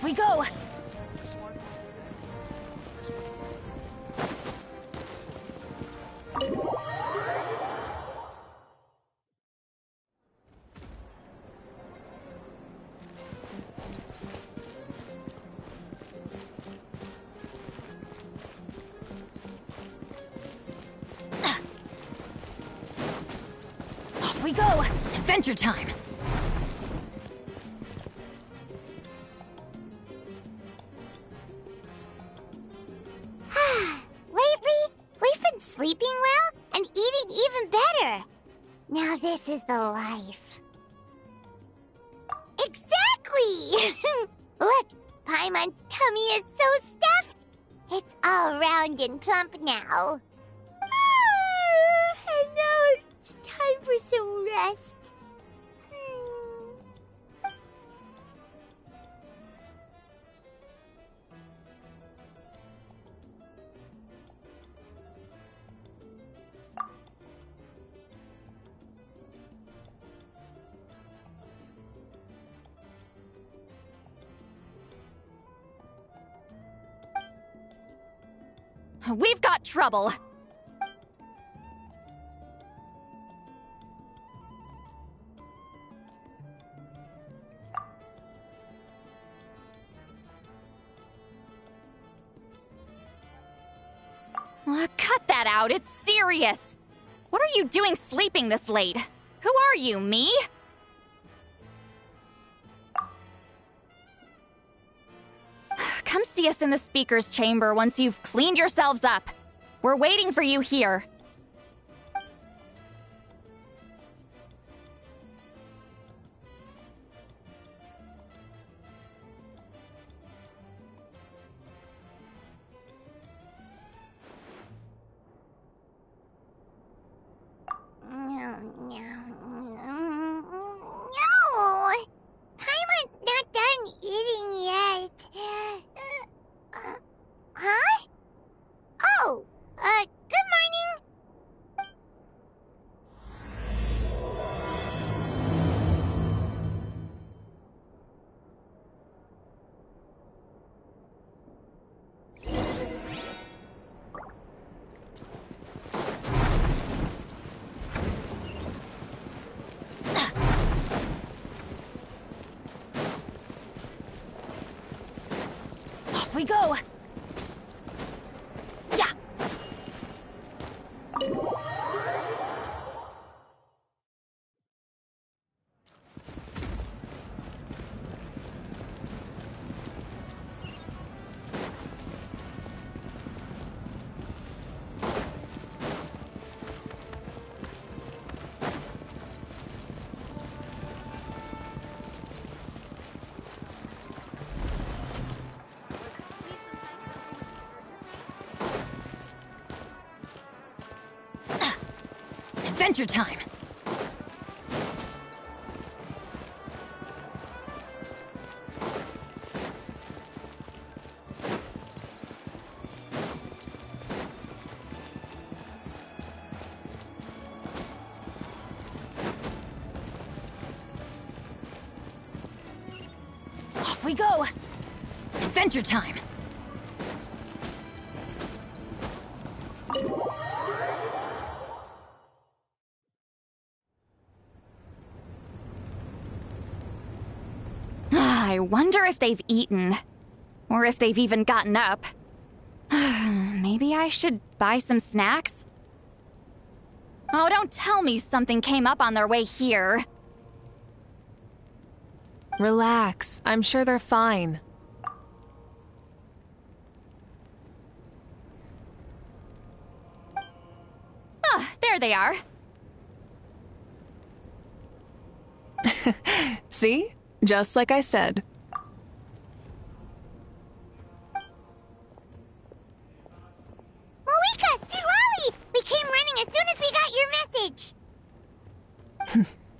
We go! Off we go! Adventure time! Sleeping well and eating even better. Now this is the life. Exactly! Look, Paimon's tummy is so stuffed. It's all round and plump now. And now it's time for some rest. We've got trouble! Cut that out, it's serious! What are you doing sleeping this late? Who are you, me? Come see us in the speaker's chamber once you've cleaned yourselves up. We're waiting for you here. No! Paimon's not done eating yet. Huh? Oh, good morning. Off we go! Yeah! Adventure time! Off we go! Adventure time! I wonder if they've eaten. Or if they've even gotten up. Maybe I should buy some snacks? Oh, don't tell me something came up on their way here. Relax. I'm sure they're fine. Ah, there they are. See? Just like I said. Mavuika, see Lolly! We came running as soon as we got your message.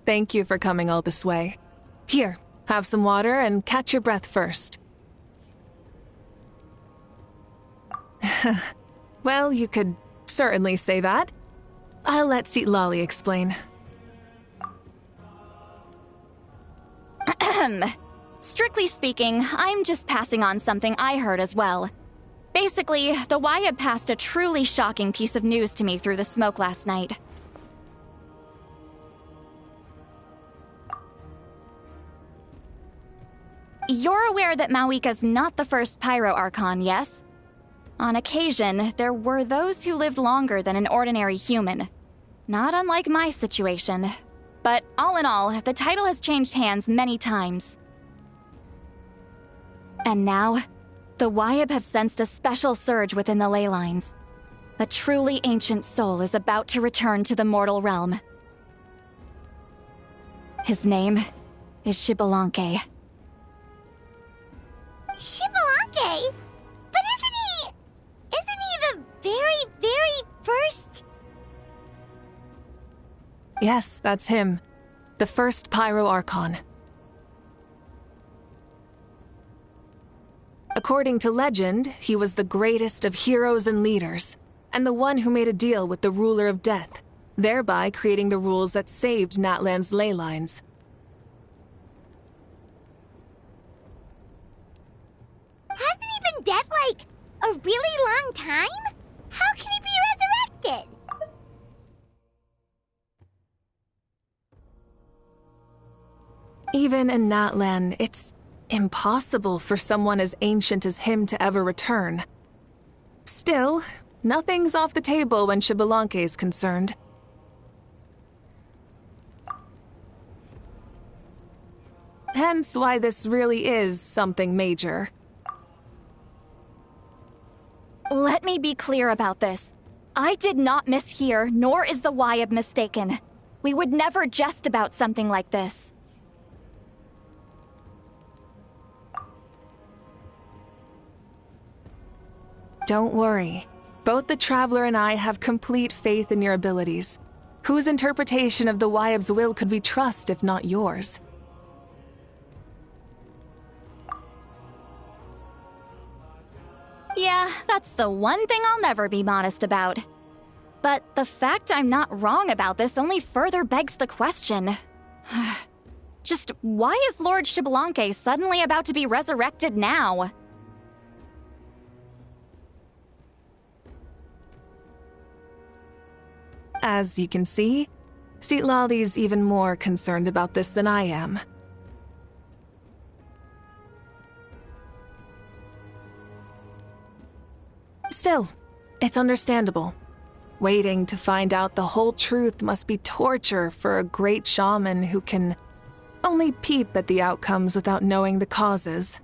Thank you for coming all this way. Here, have some water and catch your breath first. Well, you could certainly say that. I'll let Lolly explain. Strictly speaking, I'm just passing on something I heard as well. Basically, the Wyab passed a truly shocking piece of news to me through the smoke last night. You're aware that Mavuika's not the first Pyro Archon, yes? On occasion, there were those who lived longer than an ordinary human. Not unlike my situation. But all in all, the title has changed hands many times. And now, the Wyab have sensed a special surge within the ley lines. A truly ancient soul is about to return to the mortal realm. His name is Xbalanque. Xbalanque? But isn't he the very, very first? Yes, that's him. The first Pyro Archon. According to legend, he was the greatest of heroes and leaders, and the one who made a deal with the ruler of death, thereby creating the rules that saved Natlan's ley lines. Hasn't he been dead, like, a really long time? How can he be resurrected? Even in Natlan, it's impossible for someone as ancient as him to ever return. Still, nothing's off the table when Xbalanque is concerned. Hence why this really is something major. Let me be clear about this. I did not mishear, nor is the Wyab mistaken. We would never jest about something like this. Don't worry. Both the Traveler and I have complete faith in your abilities. Whose interpretation of the Wyab's will could we trust if not yours? Yeah, that's the one thing I'll never be modest about. But the fact I'm not wrong about this only further begs the question. Just why is Lord Xbalanque suddenly about to be resurrected now? As you can see, Lolly's even more concerned about this than I am. Still, it's understandable. Waiting to find out the whole truth must be torture for a great shaman who can only peep at the outcomes without knowing the causes.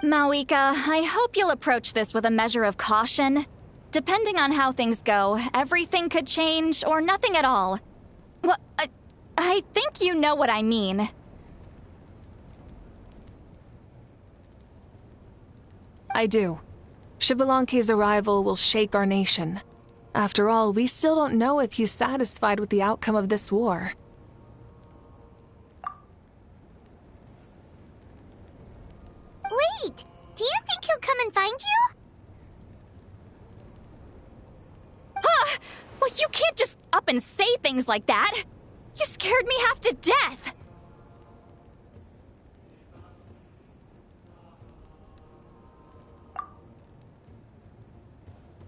Mavuika, I hope you'll approach this with a measure of caution. Depending on how things go, everything could change or nothing at all. Well, I think you know what I mean. I do. Xbalanque's arrival will shake our nation. After all, we still don't know if he's satisfied with the outcome of this war. Wait, do you think he'll come and find you? Huh! Well, you can't just up and say things like that! You scared me half to death!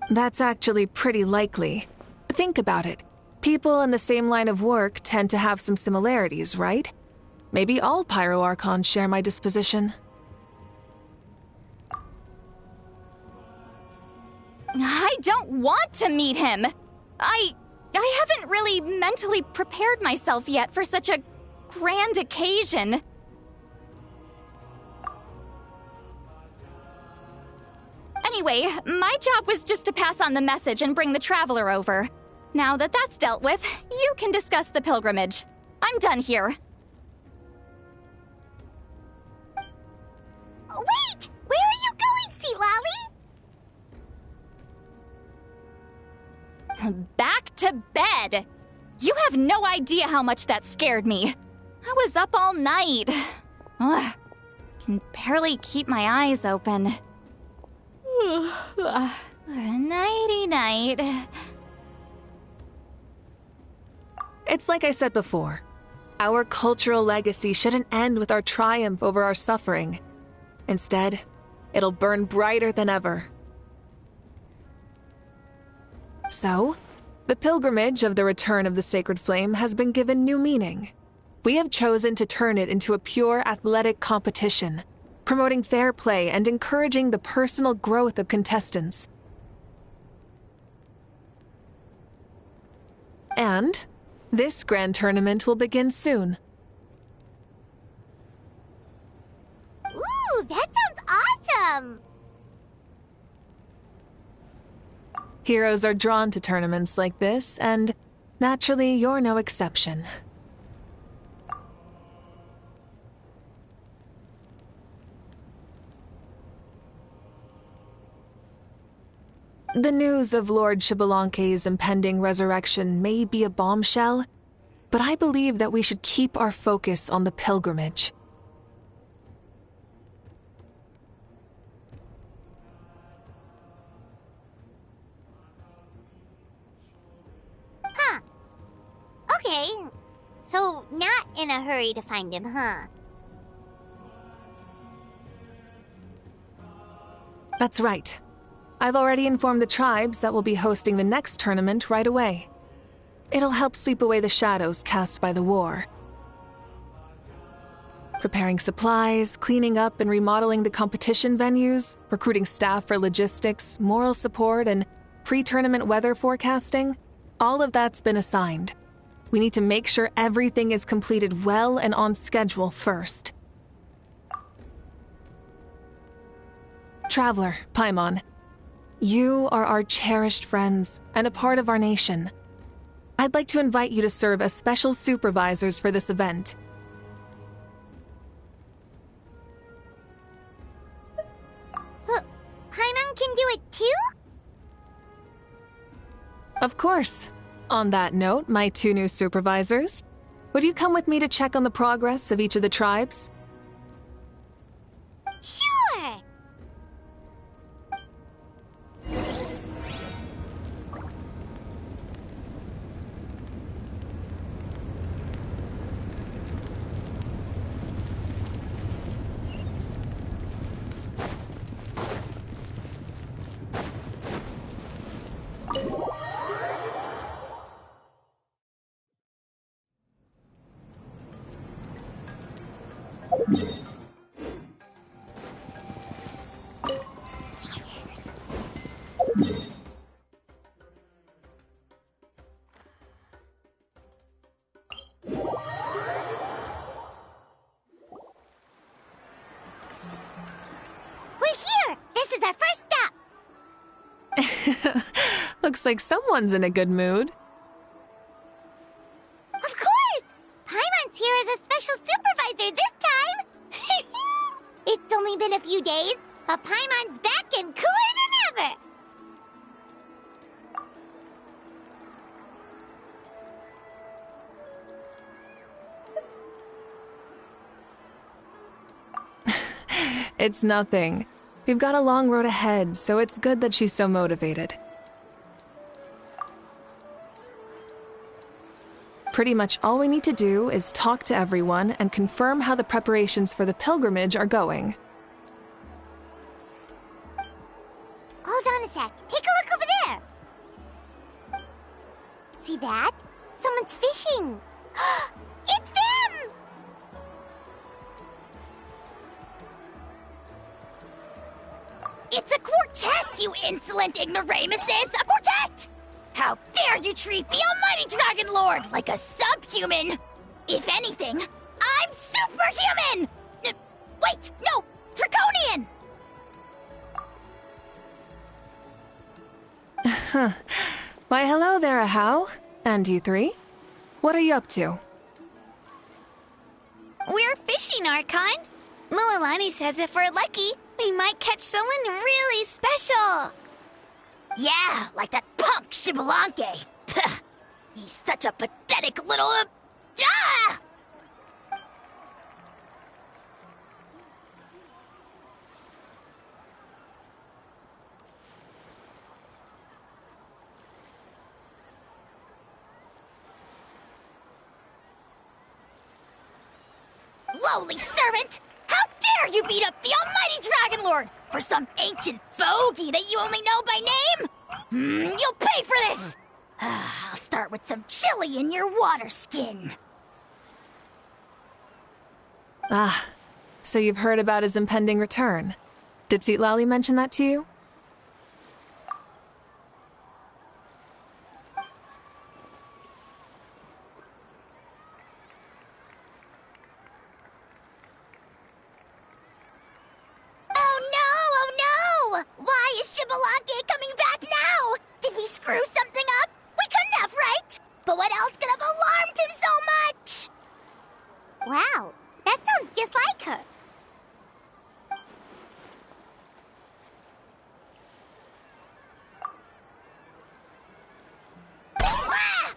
That's actually pretty likely. Think about it. People in the same line of work tend to have some similarities, right? Maybe all Pyro Archons share my disposition. don't want to meet him. I haven't really mentally prepared myself yet for such a grand occasion. Anyway, my job was just to pass on the message and bring the traveler over. Now that that's dealt with, you can discuss the pilgrimage. I'm done here. Wait! Where are you going, Sea Lolly? Back to bed! You have no idea how much that scared me. I was up all night. Ugh, can barely keep my eyes open. Nighty-night. It's like I said before. Our cultural legacy shouldn't end with our triumph over our suffering. Instead, it'll burn brighter than ever. So, the pilgrimage of the return of the sacred flame has been given new meaning. We have chosen to turn it into a pure athletic competition, promoting fair play and encouraging the personal growth of contestants. And this grand tournament will begin soon. Ooh, that sounds awesome! Heroes are drawn to tournaments like this, and naturally, you're no exception. The news of Lord Xbalanque's impending resurrection may be a bombshell, but I believe that we should keep our focus on the pilgrimage. Huh. Okay. So, not in a hurry to find him, huh? That's right. I've already informed the tribes that we'll be hosting the next tournament right away. It'll help sweep away the shadows cast by the war. Preparing supplies, cleaning up and remodeling the competition venues, recruiting staff for logistics, moral support, and pre-tournament weather forecasting, all of that's been assigned. We need to make sure everything is completed well and on schedule first. Traveler, Paimon, you are our cherished friends and a part of our nation. I'd like to invite you to serve as special supervisors for this event. Paimon can do it too? Of course. On that note, my two new supervisors, would you come with me to check on the progress of each of the tribes? Sure! We're here! This is our first stop! Looks like someone's in a good mood. Of course! Paimon's here as a special supervisor this time! It's only been a few days, but Paimon's back and cooler than ever! It's nothing. We've got a long road ahead, so it's good that she's so motivated. Pretty much all we need to do is talk to everyone and confirm how the preparations for the pilgrimage are going. Hold on a sec. Take a look over there! See that? Someone's fishing! It's them! It's a quartet, you insolent ignoramuses! A quartet! How dare you treat the almighty Dragon Lord like a subhuman! If anything, I'm superhuman! Wait, no! Draconian! Why, hello there, Ahau. And you three? What are you up to? We're fishing, Archon. Mualani says if we're lucky, we might catch someone really special. Yeah, like that punk Shibalanke. He's such a pathetic little... Ah! Lowly servant! How dare you beat up the almighty Dragon Lord for some ancient fogey that you only know by name? You'll pay for this! I'll start with some chili in your water skin. Ah, so you've heard about his impending return. Did Lally mention that to you? Oh no! Why is Shibalanke coming back now? Did we screw something up? We couldn't have, right? But what else could have alarmed him so much? Wow, that sounds just like her. Ah!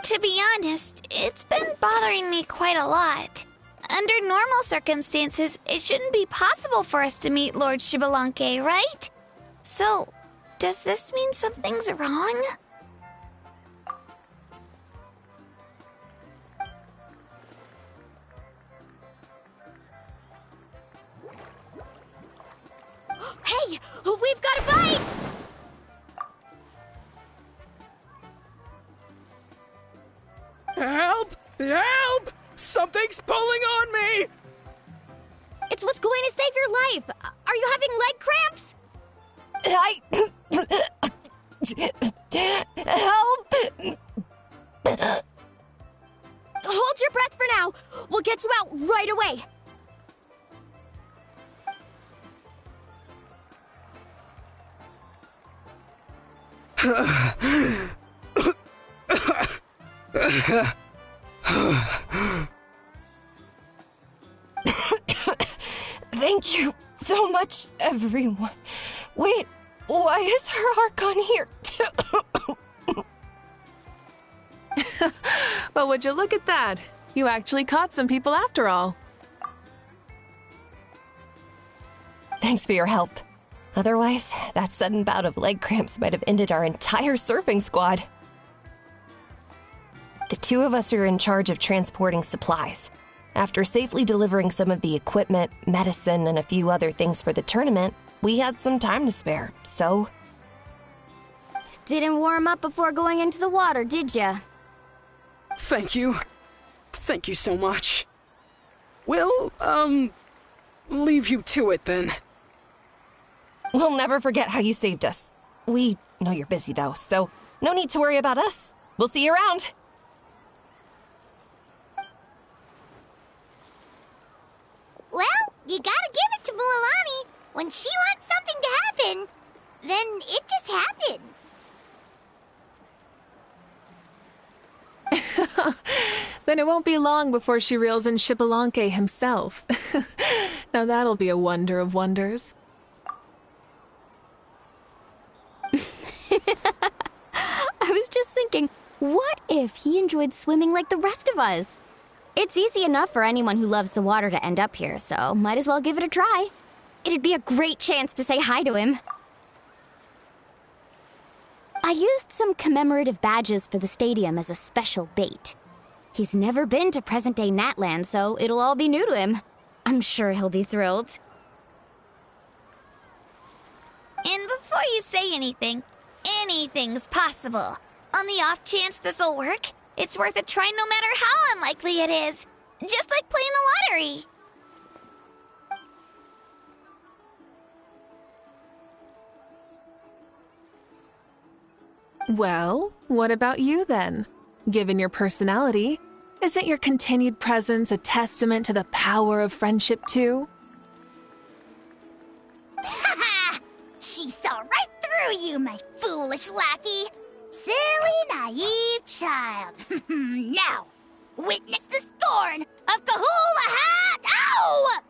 To be honest, it's been bothering me quite a lot. Under normal circumstances, it shouldn't be possible for us to meet Lord Shibalanke, right? So, does this mean something's wrong? Hey, we've got a bite! Help! Help! Something's pulling on me! It's what's going to save your life! Are you having leg cramps? Help! Hold your breath for now. We'll get you out right away. Thank you so much, everyone. Wait, why is her Archon here? Well, would you look at that? You actually caught some people after all. Thanks for your help. Otherwise, that sudden bout of leg cramps might have ended our entire surfing squad. The two of us are in charge of transporting supplies. After safely delivering some of the equipment, medicine, and a few other things for the tournament, we had some time to spare, so... Didn't warm up before going into the water, did ya? Thank you. Thank you so much. We'll, leave you to it then. We'll never forget how you saved us. We know you're busy, though, so no need to worry about us. We'll see you around. Well, you gotta give it to Mualani. When she wants something to happen, then it just happens. Then it won't be long before she reels in Shibalanke himself. Now that'll be a wonder of wonders. I was just thinking, what if he enjoyed swimming like the rest of us? It's easy enough for anyone who loves the water to end up here, so might as well give it a try. It'd be a great chance to say hi to him. I used some commemorative badges for the stadium as a special bait. He's never been to present-day Natland, so it'll all be new to him. I'm sure he'll be thrilled. And before you say anything, anything's possible. On the off chance this'll work, It's worth a try no matter how unlikely it is. Just like playing the lottery. Well, what about you then? Given your personality, isn't your continued presence a testament to the power of friendship too? Ha! She saw right through you, my foolish lackey. Silly, naive child. Now, witness the scorn of Kahula Hat! Ow!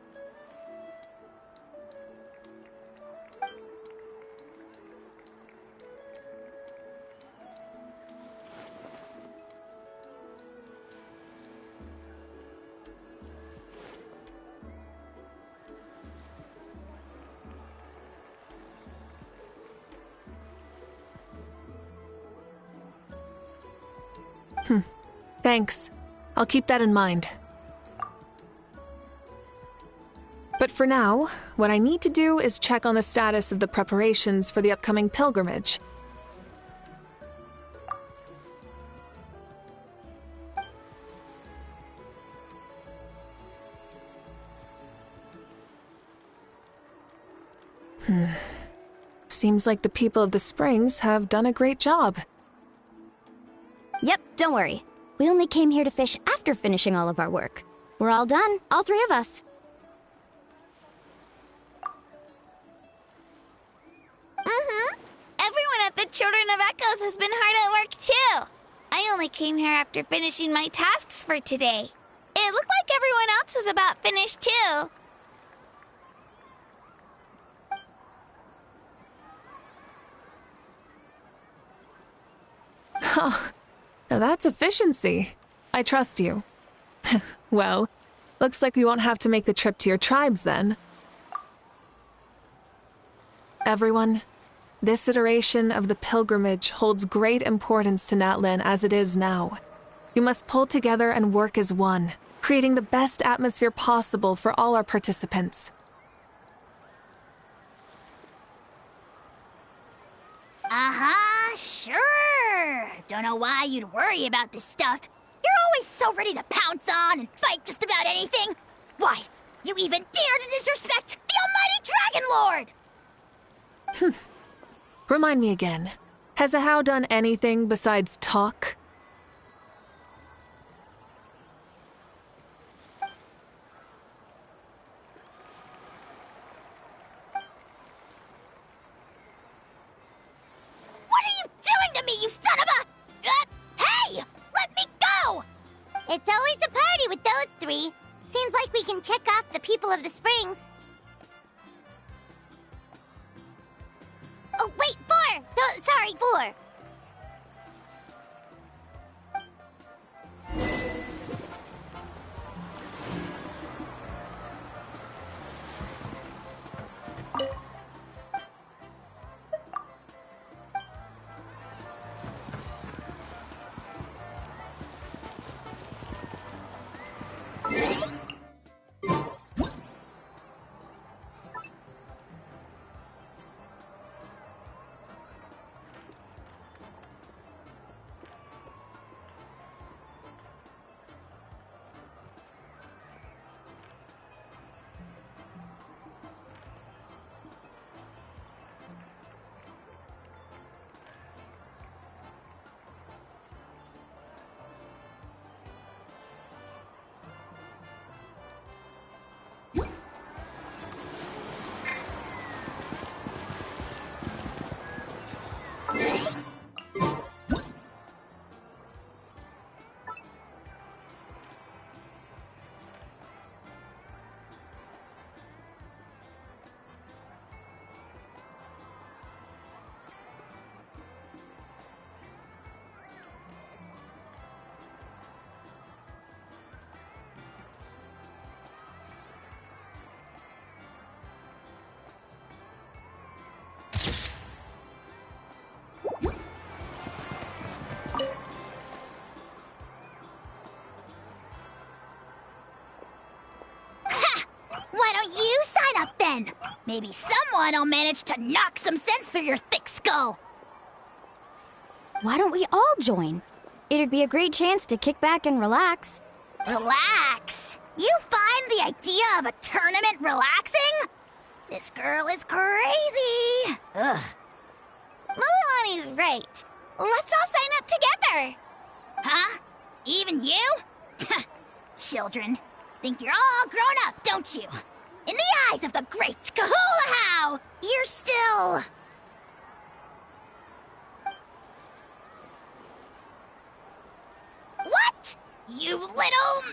Thanks. I'll keep that in mind. But for now, what I need to do is check on the status of the preparations for the upcoming pilgrimage. Seems like the people of the Springs have done a great job. Yep, don't worry. We only came here to fish after finishing all of our work. We're all done, all three of us. Everyone at the Children of Echoes has been hard at work too. I only came here after finishing my tasks for today. It looked like everyone else was about finished too. Now that's efficiency. I trust you. Well, looks like we won't have to make the trip to your tribes then. Everyone, this iteration of the pilgrimage holds great importance to Natlin as it is now. We must pull together and work as one, creating the best atmosphere possible for all our participants. Sure. Don't know why you'd worry about this stuff. You're always so ready to pounce on and fight just about anything. Why, you even dare to disrespect the almighty Dragon Lord! Remind me again, has Ahau done anything besides talk? What are you doing to me, you son of a... hey! Let me go! It's always a party with those three. Seems like we can check off the people of the Springs. Oh, wait, 4! Oh, sorry, 4. Why don't you sign up then? Maybe someone will manage to knock some sense through your thick skull. Why don't we all join? It'd be a great chance to kick back and relax. Relax? You find the idea of a tournament relaxing? This girl is crazy. Ugh. Mulalani's right. Let's all sign up together. Huh? Even you? Children, think you're all grown up, don't you? In the eyes of the great Kahula, you're still... What? You little...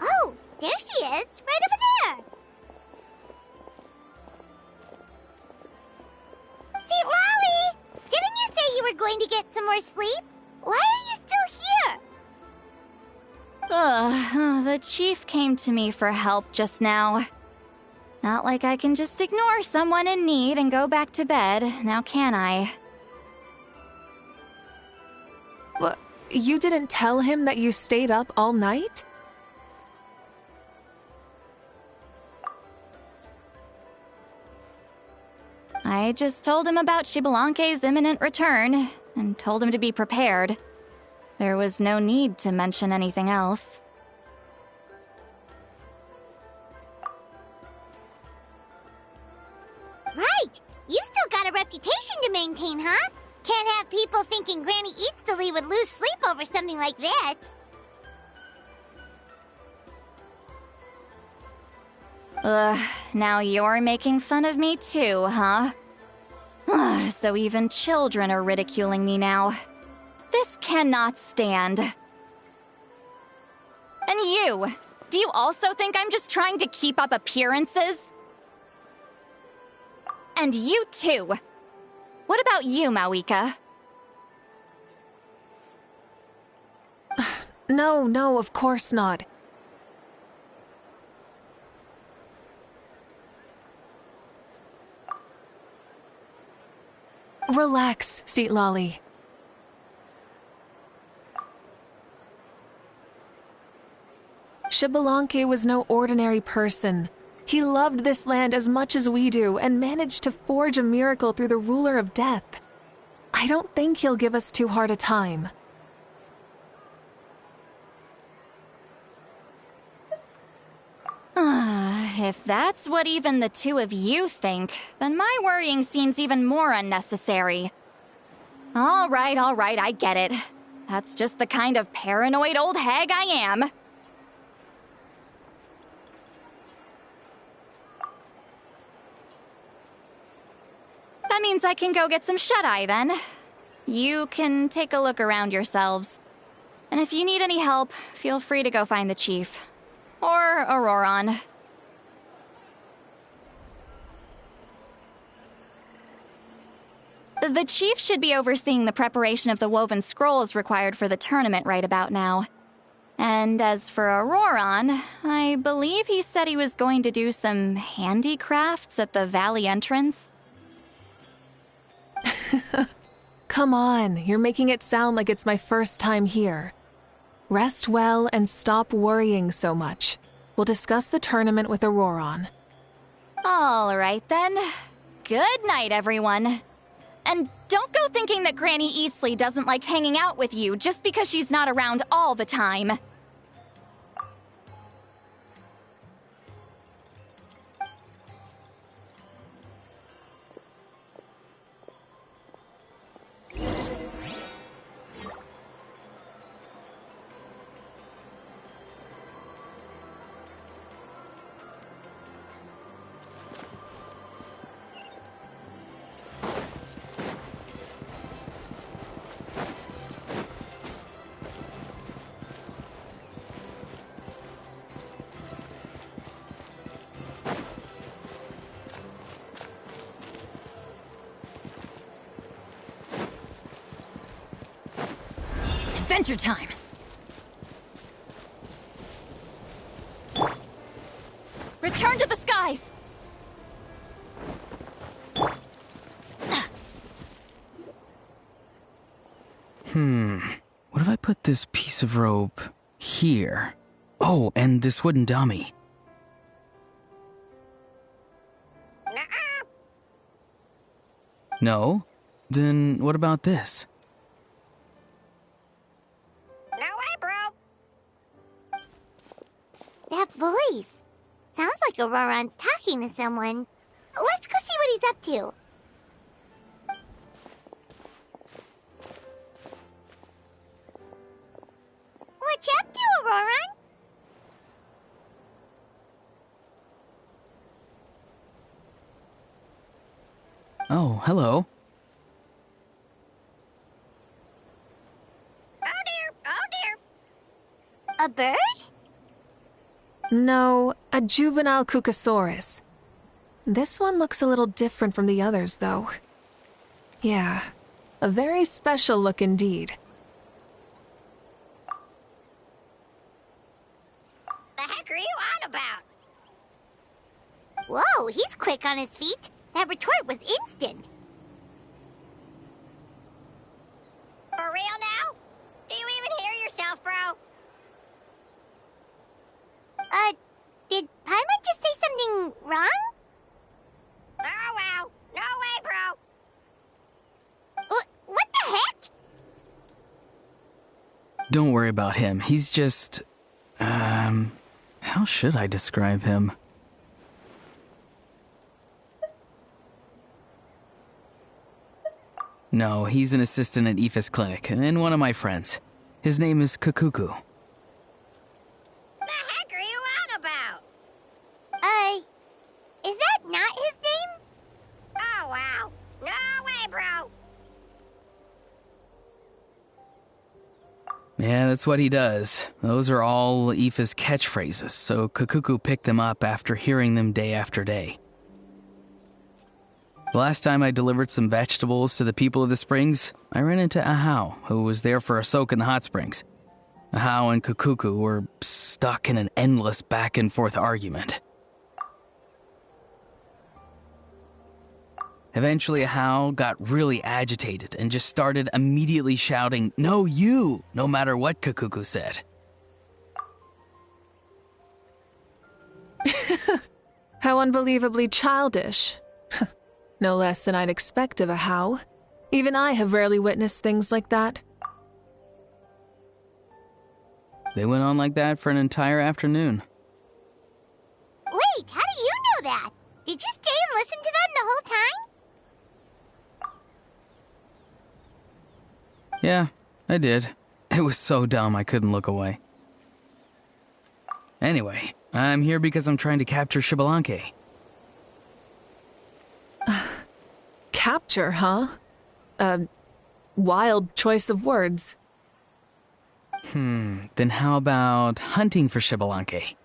Oh, there she is, right over there. See, Lolly, didn't you say you were going to get some more sleep? Why are you still here? The chief came to me for help just now. Not like I can just ignore someone in need and go back to bed, now can I? What? You didn't tell him that you stayed up all night? I just told him about Xbalanque's imminent return, and told him to be prepared. There was no need to mention anything else. Right. You've still got a reputation to maintain, huh? Can't have people thinking Granny Eatstily would lose sleep over something like this. Now you're making fun of me too, huh? So even children are ridiculing me now. This cannot stand. And you! Do you also think I'm just trying to keep up appearances? And you too! What about you, Mavuika? No, of course not. Relax, Seat Lolly. Xbalanque was no ordinary person. He loved this land as much as we do and managed to forge a miracle through the ruler of death. I don't think he'll give us too hard a time. If that's what even the two of you think, then my worrying seems even more unnecessary. All right, I get it. That's just the kind of paranoid old hag I am. That means I can go get some shut-eye then. You can take a look around yourselves. And if you need any help, feel free to go find the chief. Or Auroron. The chief should be overseeing the preparation of the woven scrolls required for the tournament right about now. And as for Auroron, I believe he said he was going to do some handicrafts at the valley entrance. Come on, you're making it sound like it's my first time here. Rest well and stop worrying so much. We'll discuss the tournament with Auroron. All right then. Good night, everyone. And don't go thinking that Granny Eastly doesn't like hanging out with you just because she's not around all the time. adventure time! Return to the skies! What if I put this piece of rope here? Oh, and this wooden dummy. No? Then what about this? No way, bro. That voice. Sounds like Auroron's talking to someone. Let's go see what he's up to. What you up to, Auroron? Oh, hello. Oh dear, oh dear. A bird? No, a juvenile Cucasaurus. This one looks a little different from the others, though. Yeah, a very special look indeed. The heck are you on about? Whoa, he's quick on his feet. That retort was instant. For real now? Do you even hear yourself, bro? Did Paimon just say something wrong? Oh wow. No way, bro. What the heck? Don't worry about him. He's just... how should I describe him? No, he's an assistant at Aoife's clinic, and one of my friends. His name is Kukuku. The heck are you on about? Is that not his name? Oh wow. No way, bro. Yeah, that's what he does. Those are all Aoife's catchphrases, so Kukuku picked them up after hearing them day after day. The last time I delivered some vegetables to the people of the springs, I ran into Ahau, who was there for a soak in the hot springs. Ahau and Kukuku were stuck in an endless back-and-forth argument. Eventually, Ahau got really agitated and just started immediately shouting, "No, you!" no matter what Kukuku said. How unbelievably childish. No less than I'd expect of Ahau. Even I have rarely witnessed things like that. They went on like that for an entire afternoon. Wait, how do you know that? Did you stay and listen to them the whole time? Yeah, I did. It was so dumb I couldn't look away. Anyway, I'm here because I'm trying to capture Xbalanque. Capture, huh? A wild choice of words. Then how about hunting for Xbalanque?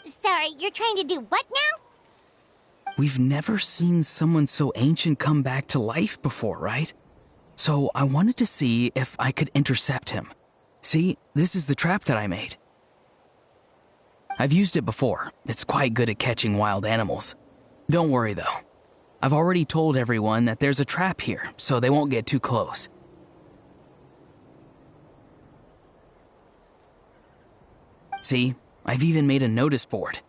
Sorry, you're trying to do what now? We've never seen someone so ancient come back to life before, right? So I wanted to see if I could intercept him. See, this is the trap that I made. I've used it before. It's quite good at catching wild animals. Don't worry, though. I've already told everyone that there's a trap here, so they won't get too close. See, I've even made a notice board.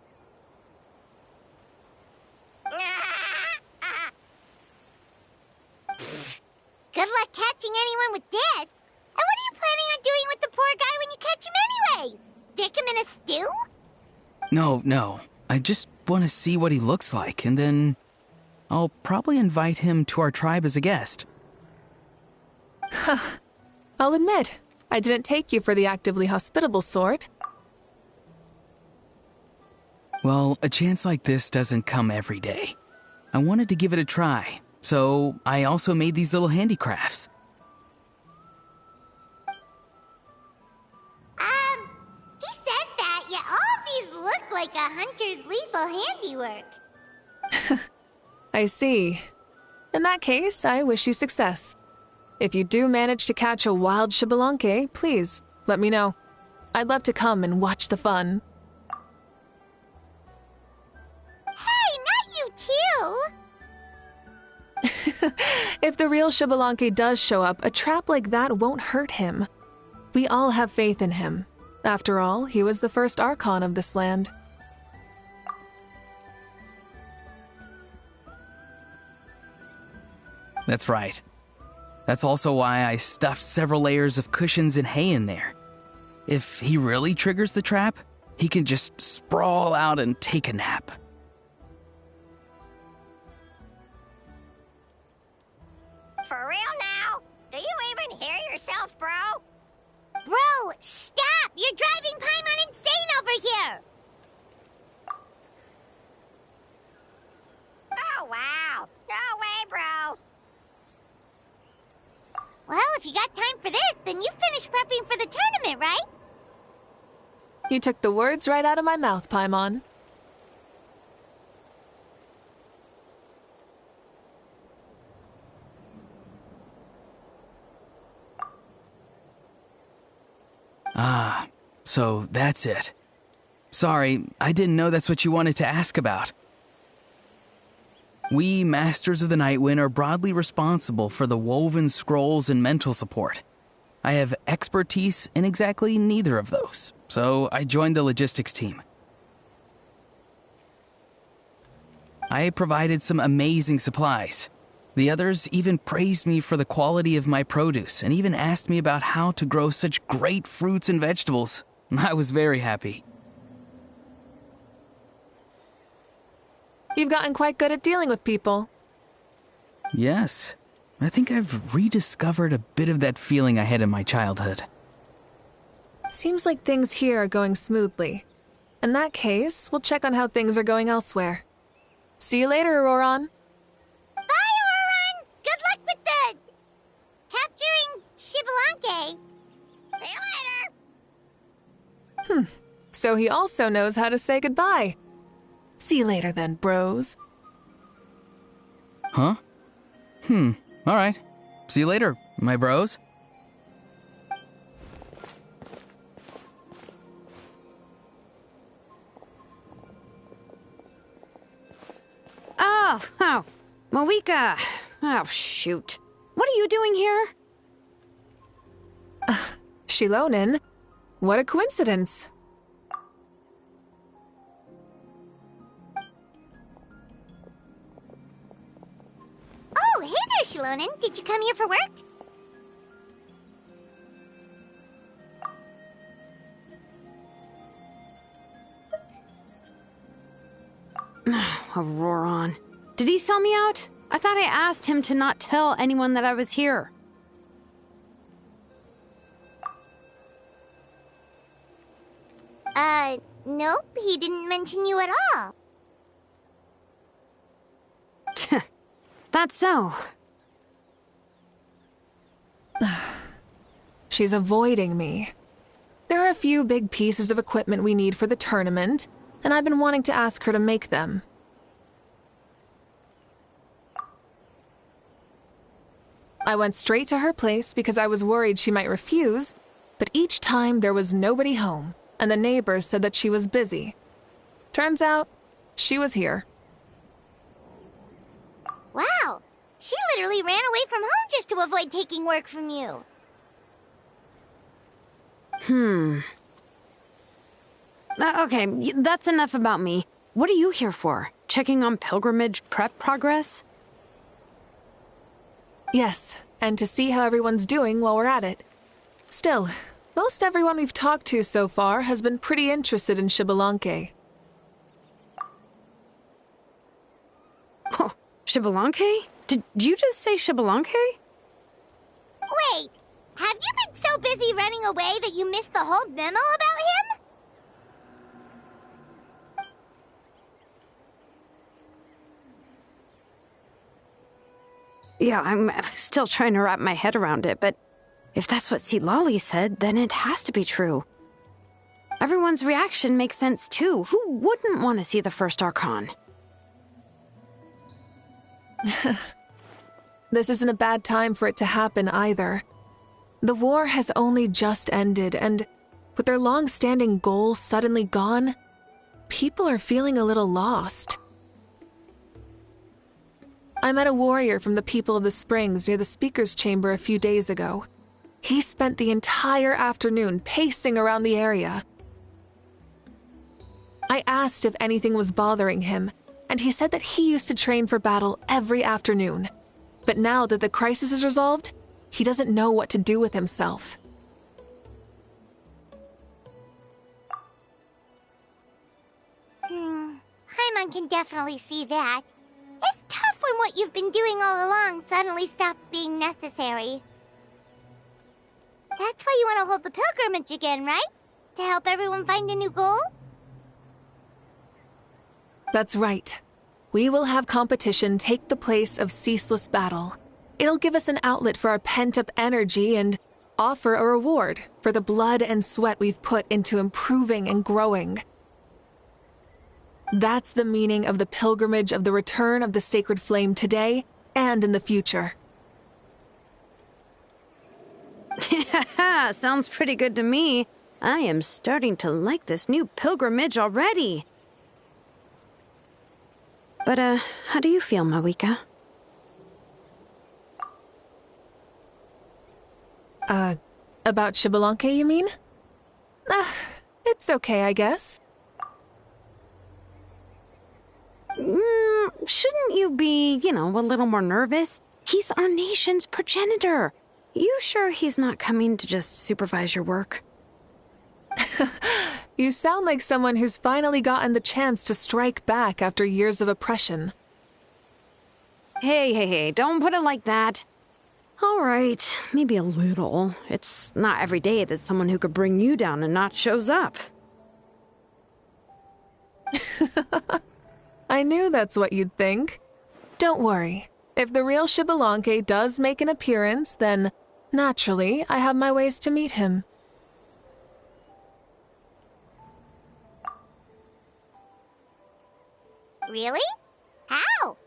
Good luck catching anyone with this. And what are you planning on doing with the poor guy when you catch him anyways? Stick him in a stew? No. I just want to see what he looks like, and then I'll probably invite him to our tribe as a guest. I'll admit, I didn't take you for the actively hospitable sort. Well, a chance like this doesn't come every day. I wanted to give it a try, so I also made these little handicrafts. He says that, yet all of these look like a hunter's lethal handiwork. I see. In that case, I wish you success. If you do manage to catch a wild Xbalanque, please let me know. I'd love to come and watch the fun. Hey, not you too! If the real Xbalanque does show up, a trap like that won't hurt him. We all have faith in him. After all, he was the first Archon of this land. That's right. That's also why I stuffed several layers of cushions and hay in there. If he really triggers the trap, he can just sprawl out and take a nap. For real now? Do you even hear yourself, bro? Bro, stop! You're driving Paimon insane over here! Oh, wow. No way, bro. Well, if you got time for this, then you finished prepping for the tournament, right? You took the words right out of my mouth, Paimon. Ah, so that's it. Sorry, I didn't know that's what you wanted to ask about. We Masters of the Nightwind are broadly responsible for the woven scrolls and mental support. I have expertise in exactly neither of those, so I joined the logistics team. I provided some amazing supplies. The others even praised me for the quality of my produce and even asked me about how to grow such great fruits and vegetables. I was very happy. You've gotten quite good at dealing with people. Yes, I think I've rediscovered a bit of that feeling I had in my childhood. Seems like things here are going smoothly. In that case, we'll check on how things are going elsewhere. See you later, Auroron. Bye, Auroron! Good luck with the... capturing Xbalanque. See you later. So he also knows how to say goodbye. See you later then, bros. Huh? Alright. See you later, my bros. Oh, Mavuika. Oh, shoot. What are you doing here? Shilonen? What a coincidence. Oh, hey there, Shilonen. Did you come here for work? Auroron. Did he sell me out? I thought I asked him to not tell anyone that I was here. Nope, he didn't mention you at all. That's so. She's avoiding me. There are a few big pieces of equipment we need for the tournament, and I've been wanting to ask her to make them. I went straight to her place because I was worried she might refuse, but each time there was nobody home, and the neighbors said that she was busy. Turns out, she was here. Wow, she literally ran away from home just to avoid taking work from you. Okay, that's enough about me. What are you here for? Checking on pilgrimage prep progress? Yes, and to see how everyone's doing while we're at it. Still, most everyone we've talked to so far has been pretty interested in Xbalanque. Oh, Xbalanque? Did you just say Xbalanque? Wait, have you been so busy running away that you missed the whole memo about him? Yeah, I'm still trying to wrap my head around it, but if that's what Lolly said, then it has to be true. Everyone's reaction makes sense too. Who wouldn't want to see the first Archon? this isn't a bad time for it to happen either. The war has only just ended, and with their long-standing goal suddenly gone, people are feeling a little lost. I met a warrior from the People of the Springs near the Speaker's Chamber a few days ago. He spent the entire afternoon pacing around the area. I asked if anything was bothering him, and he said that he used to train for battle every afternoon. But now that the crisis is resolved, he doesn't know what to do with himself. Paimon can definitely see that. It's tough when what you've been doing all along suddenly stops being necessary. That's why you want to hold the pilgrimage again, right? To help everyone find a new goal? That's right. We will have competition take the place of ceaseless battle. It'll give us an outlet for our pent-up energy and offer a reward for the blood and sweat we've put into improving and growing. That's the meaning of the pilgrimage of the return of the sacred flame today and in the future. Sounds pretty good to me. I am starting to like this new pilgrimage already. But, how do you feel, Mavuika? About Xbalanque, you mean? It's okay, I guess. Shouldn't you be, a little more nervous? He's our nation's progenitor. You sure he's not coming to just supervise your work? You sound like someone who's finally gotten the chance to strike back after years of oppression. Hey, don't put it like that. All right, maybe a little. It's not every day that someone who could bring you down a notch shows up. I knew that's what you'd think. Don't worry. If the real Xbalanque does make an appearance, then, naturally, I have my ways to meet him. Really? How?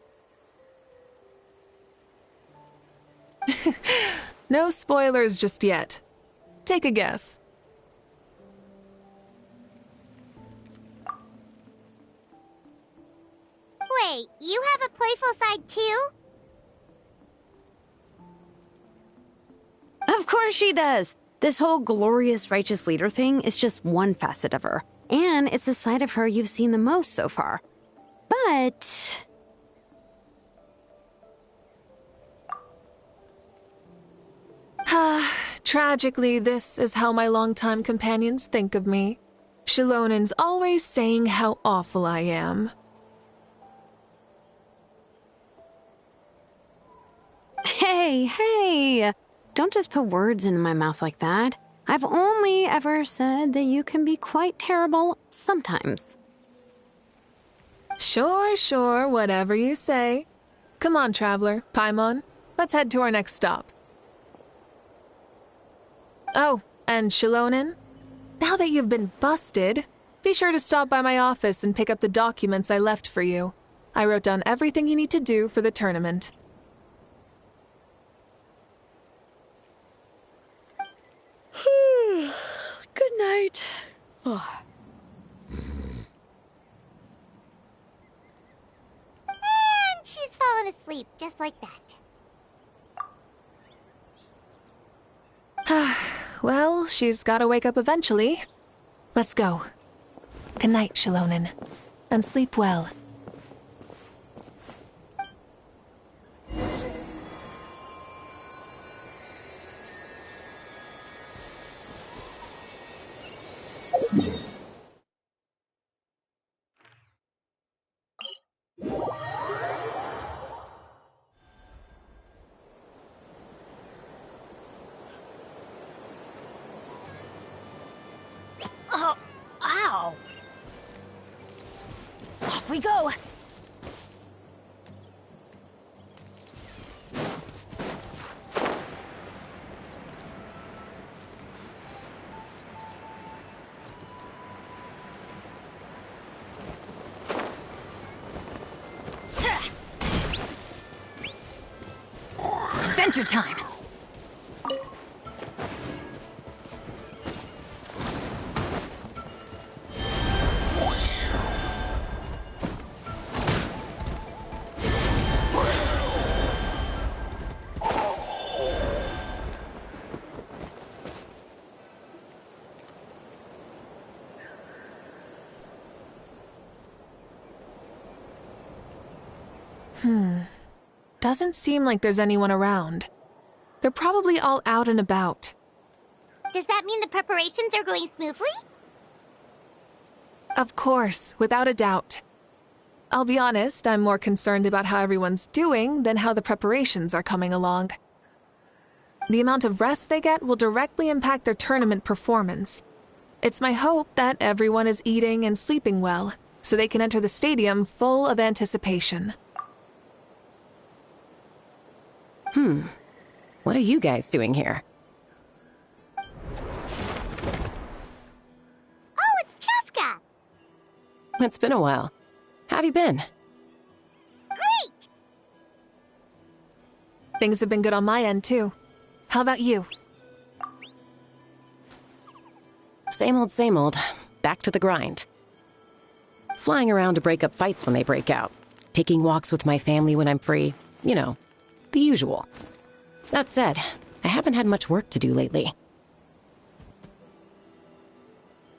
No spoilers just yet. Take a guess. Wait, you have a playful side too? Of course she does. This whole glorious righteous leader thing is just one facet of her. And it's the side of her you've seen the most so far. But... Tragically, this is how my longtime companions think of me. Shilonin's always saying how awful I am. Hey! Don't just put words in my mouth like that. I've only ever said that you can be quite terrible sometimes. Sure, whatever you say. Come on, traveler, Paimon. Let's head to our next stop. Oh, and Shilonin, now that you've been busted, be sure to stop by my office and pick up the documents I left for you. I wrote down everything you need to do for the tournament. Good night. And she's fallen asleep, just like that. Well, she's gotta wake up eventually. Let's go. Good night, Shilonin. And sleep well. Oh, ow! Off we go! Adventure time! Doesn't seem like there's anyone around. They're probably all out and about. Does that mean the preparations are going smoothly? Of course, without a doubt. I'll be honest, I'm more concerned about how everyone's doing than how the preparations are coming along. The amount of rest they get will directly impact their tournament performance. It's my hope that everyone is eating and sleeping well, so they can enter the stadium full of anticipation. What are you guys doing here? Oh, it's Cheska! It's been a while. How have you been? Great! Things have been good on my end, too. How about you? Same old, same old. Back to the grind. Flying around to break up fights when they break out. Taking walks with my family when I'm free. You know, the usual. That said, I haven't had much work to do lately.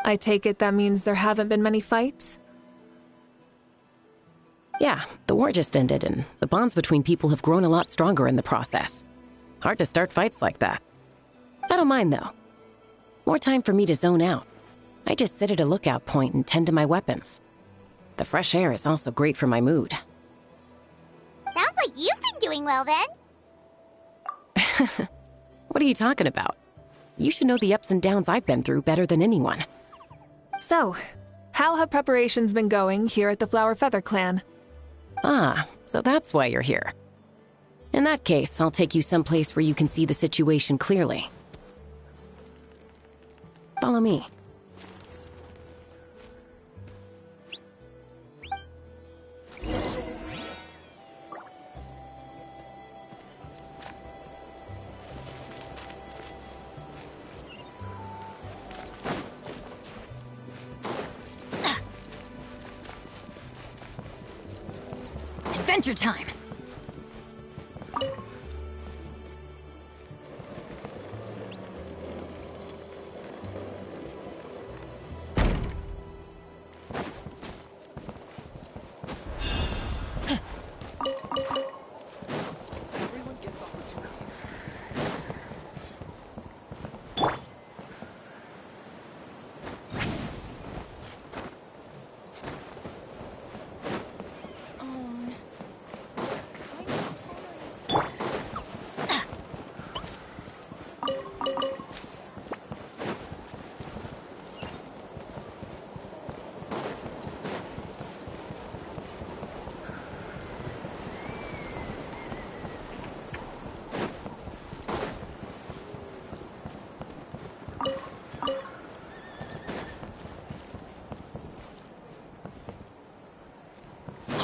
I take it that means there haven't been many fights? Yeah, the war just ended, and the bonds between people have grown a lot stronger in the process. Hard to start fights like that. I don't mind, though. More time for me to zone out. I just sit at a lookout point and tend to my weapons. The fresh air is also great for my mood. Sounds like you've been doing well, then. What are you talking about? You should know the ups and downs I've been through better than anyone. So, how have preparations been going here at the Flower Feather Clan? Ah, so that's why you're here. In that case, I'll take you someplace where you can see the situation clearly. Follow me. Adventure time!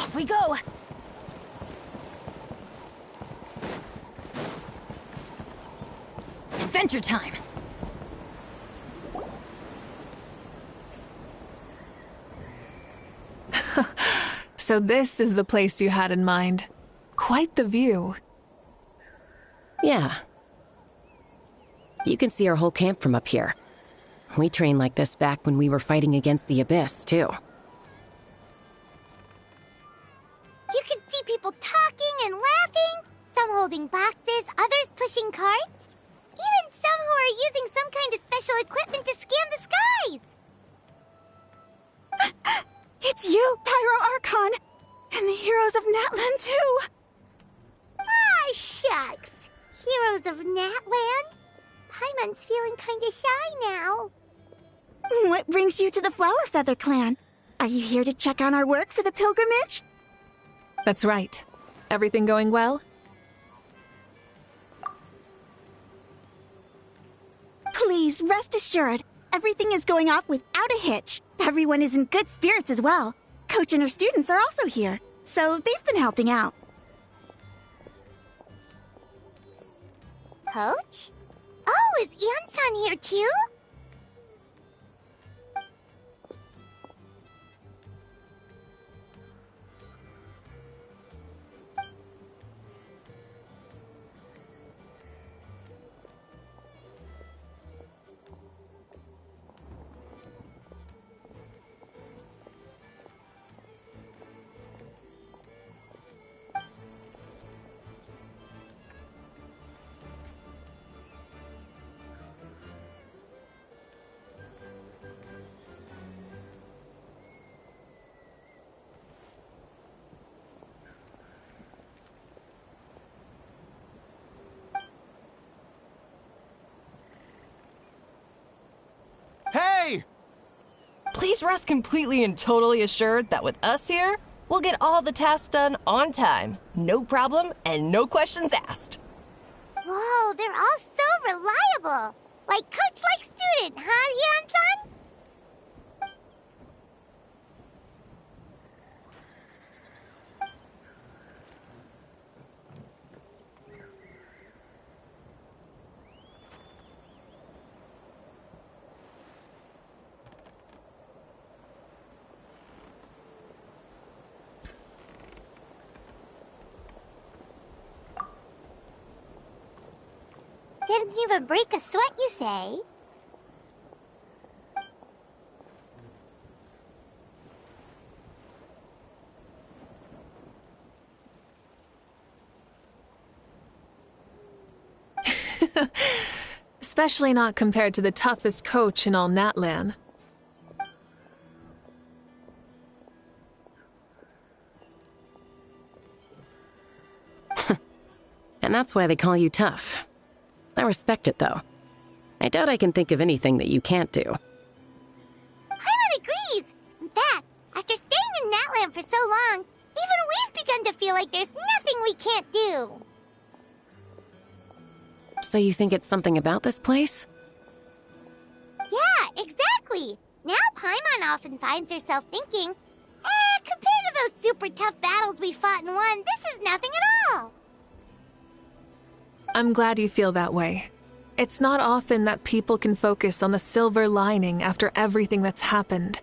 Off we go! Adventure time! So this is the place you had in mind. Quite the view. Yeah. You can see our whole camp from up here. We trained like this back when we were fighting against the Abyss, too. You can see people talking and laughing, some holding boxes, others pushing carts. Even some who are using some kind of special equipment to scan the skies. It's you, Pyro Archon! And the heroes of Natlan, too! Ah, shucks. Heroes of Natlan? Paimon's feeling kinda shy now. What brings you to the Flower Feather Clan? Are you here to check on our work for the pilgrimage? That's right. Everything going well? Please, rest assured, everything is going off without a hitch. Everyone is in good spirits as well. Coach and her students are also here, so they've been helping out. Coach? Oh, is Ian-san here too? Hey! Please rest completely and totally assured that with us here, we'll get all the tasks done on time. No problem and no questions asked. Whoa, they're all so reliable. Like coach, like student, huh, Ian-san? Didn't even break a sweat, you say? Especially not compared to the toughest coach in all Natlan. And that's why they call you tough. I respect it, though. I doubt I can think of anything that you can't do. Paimon agrees! In fact, after staying in Natlan for so long, even we've begun to feel like there's nothing we can't do. So you think it's something about this place? Yeah, exactly! Now Paimon often finds herself thinking, compared to those super tough battles we fought and won, this is nothing at all! I'm glad you feel that way. It's not often that people can focus on the silver lining after everything that's happened.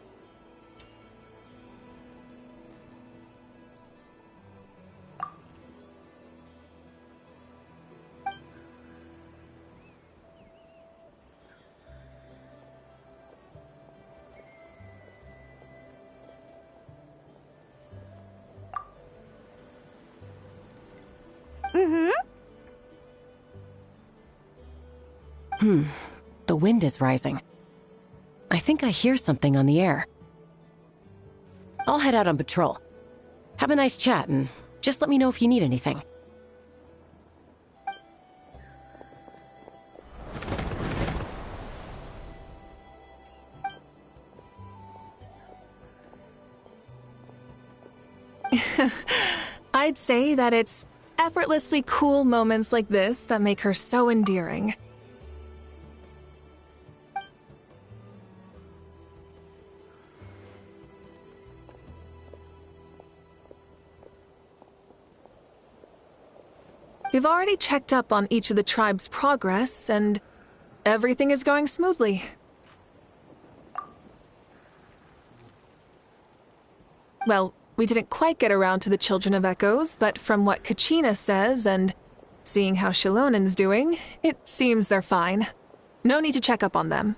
The wind is rising. I think I hear something on the air. I'll head out on patrol. Have a nice chat and just let me know if you need anything. I'd say that it's effortlessly cool moments like this that make her so endearing. We've already checked up on each of the tribe's progress, and everything is going smoothly. Well, we didn't quite get around to the Children of Echoes, but from what Kachina says, and seeing how Shilonen's doing, it seems they're fine. No need to check up on them.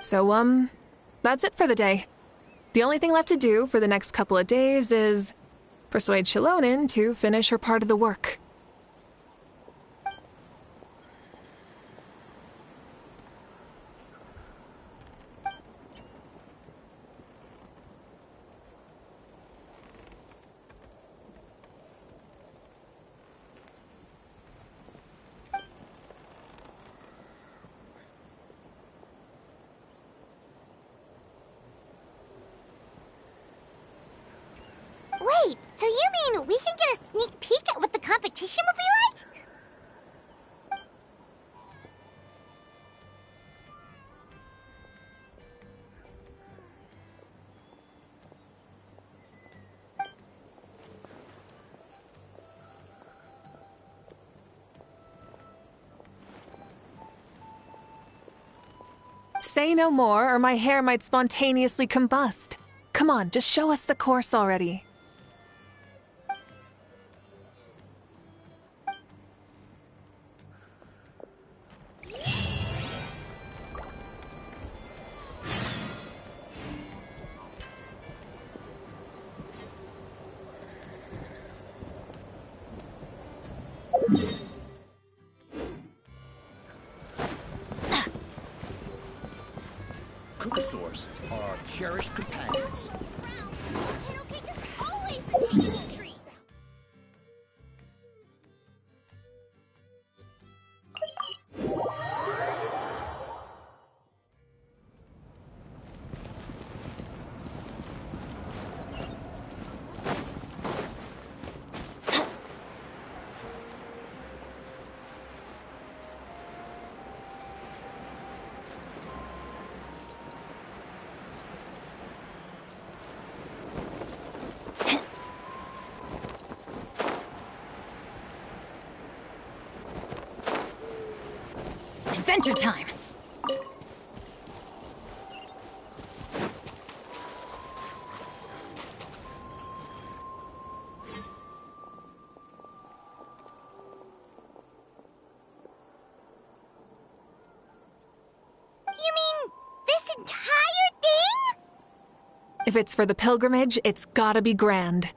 So, that's it for the day. The only thing left to do for the next couple of days is persuade Shilonen to finish her part of the work. Wait, so you mean we can get a sneak peek at what the competition will be like? Say no more, or my hair might spontaneously combust. Come on, just show us the course already. Kukasaurs are cherished companions. Potato cake is always a tasty treat. Adventure time! You mean this entire thing? If it's for the pilgrimage, it's gotta be grand.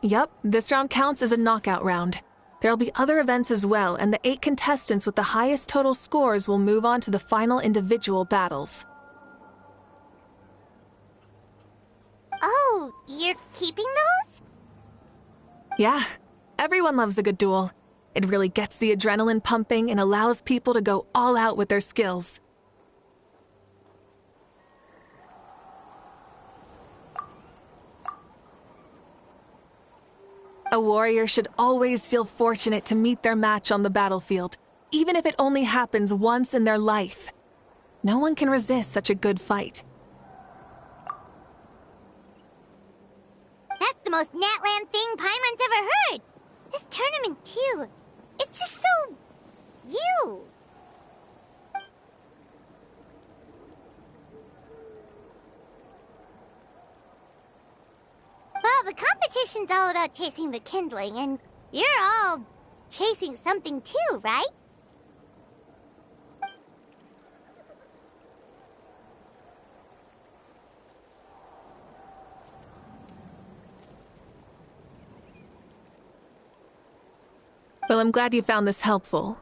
Yup, this round counts as a knockout round. There'll be other events as well, and the 8 contestants with the highest total scores will move on to the final individual battles. Oh, you're keeping those? Yeah, everyone loves a good duel. It really gets the adrenaline pumping and allows people to go all out with their skills. A warrior should always feel fortunate to meet their match on the battlefield, even if it only happens once in their life. No one can resist such a good fight. That's the most Natland thing Paimon's ever heard. This tournament, too. It's just so... you. Well, the competition's all about chasing the kindling, and you're all chasing something too, right? Well, I'm glad you found this helpful.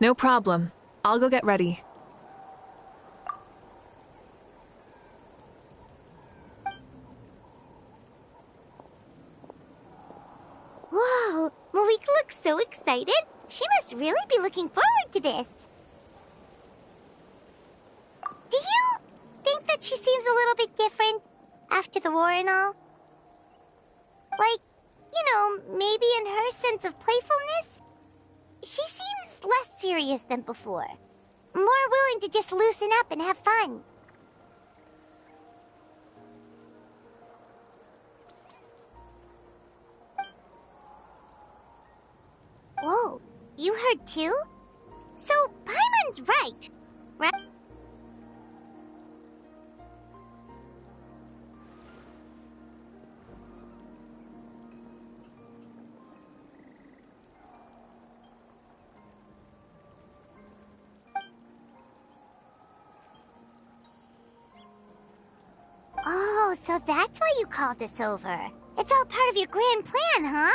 No problem. I'll go get ready. Whoa, Mavuika looks so excited. She must really be looking forward to this. Do you think that she seems a little bit different after the war and all? Like, you know, maybe in her sense of playfulness? She seems less serious than before. More willing to just loosen up and have fun. Whoa, you heard too? So, Paimon's right, right? Oh, So that's why you called us over. It's all part of your grand plan, huh?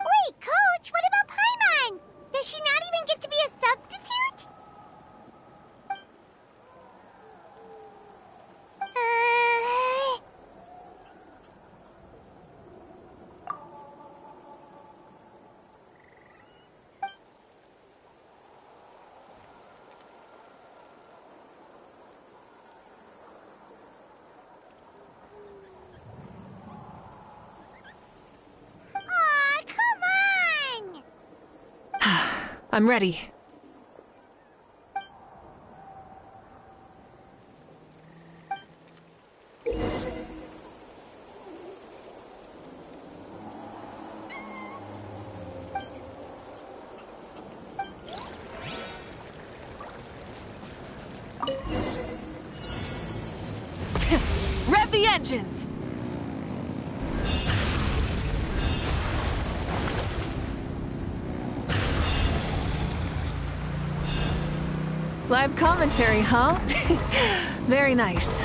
Wait, Coach, what about Paimon? Does she not even get to be a substitute? Aw, come on! I'm ready. Rev the engines! Live commentary, huh? Very nice.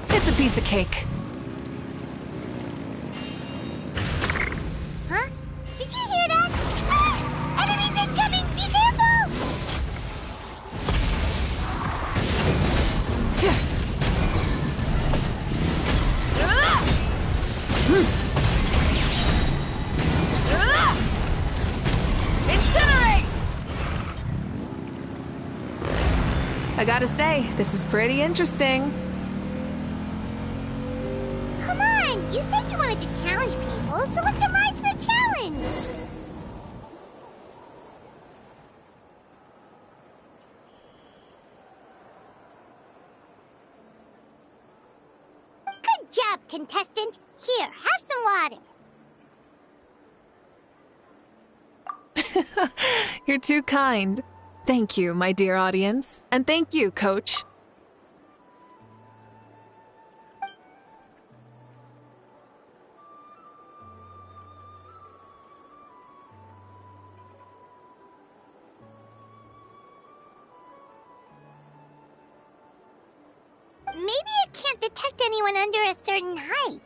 It's a piece of cake. Huh? Did you hear that? Ah! Enemies incoming! Be careful! Incinerate! I gotta say, this is pretty interesting. Come on! You said you wanted to challenge people, so let them rise to the challenge! Good job, contestant! Here, have some water! You're too kind. Thank you, my dear audience. And thank you, Coach. Maybe it can't detect anyone under a certain height.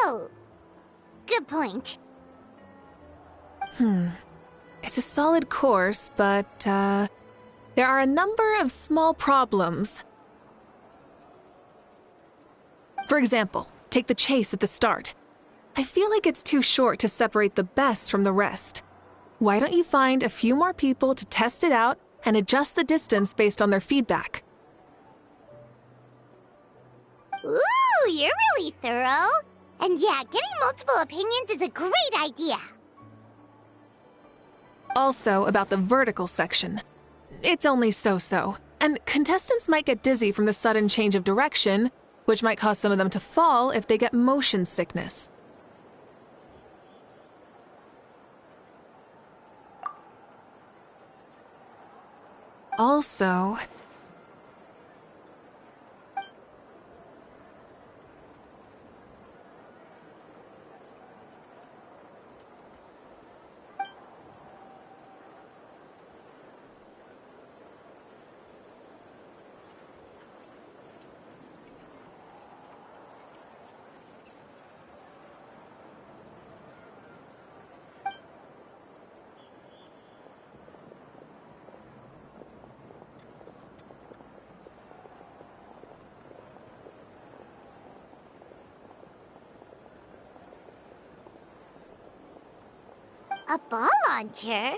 Oh, good point. It's a solid course, but, there are a number of small problems. For example, take the chase at the start. I feel like it's too short to separate the best from the rest. Why don't you find a few more people to test it out and adjust the distance based on their feedback? Ooh, you're really thorough. And yeah, getting multiple opinions is a great idea. Also, about the vertical section. It's only so-so, and contestants might get dizzy from the sudden change of direction, which might cause some of them to fall if they get motion sickness. Also, A ball launcher?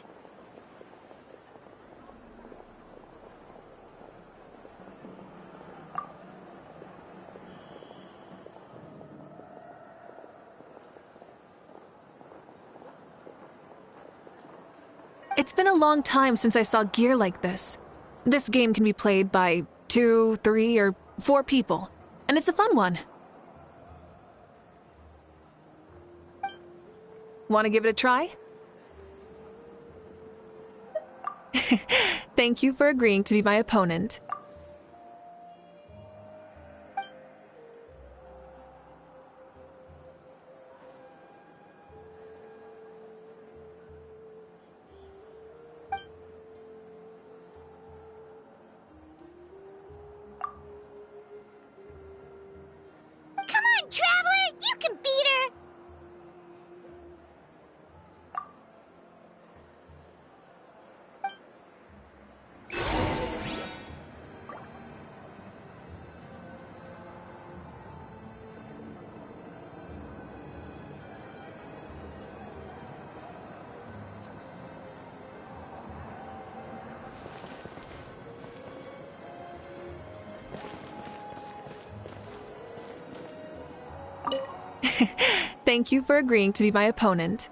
It's been a long time since I saw gear like this. This game can be played by 2, 3, or 4 people, and it's a fun one. Want to give it a try? Thank you for agreeing to be my opponent. Come on, Traveler! You can beat her! Thank you for agreeing to be my opponent.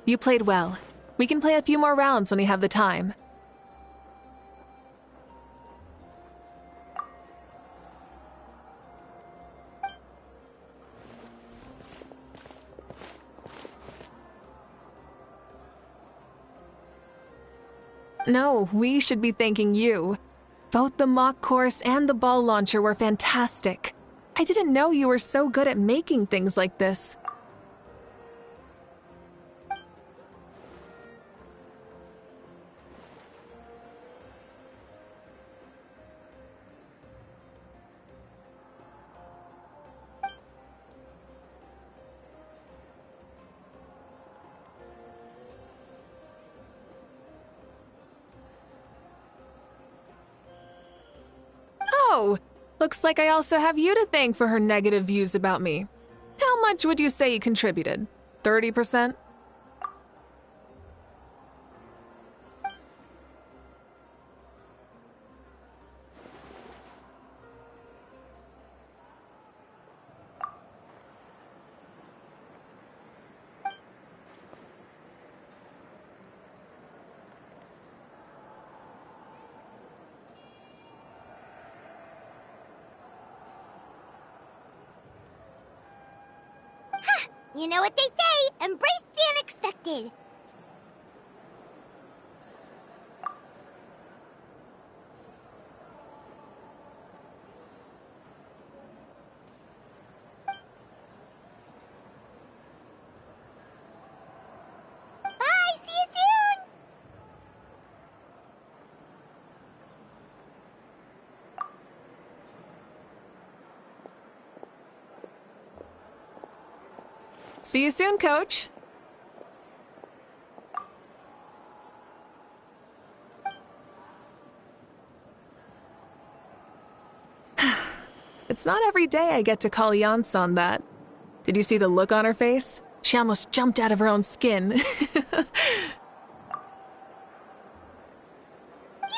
You played well. We can play a few more rounds when we have the time. No, we should be thanking you. Both the mock course and the ball launcher were fantastic. I didn't know you were so good at making things like this. Oh, looks like I also have you to thank for her negative views about me. How much would you say you contributed? 30%? You know what they say, embrace the unexpected. Bye, see you soon! See you soon, Coach. It's not every day I get to call Yansan that. Did you see the look on her face? She almost jumped out of her own skin. You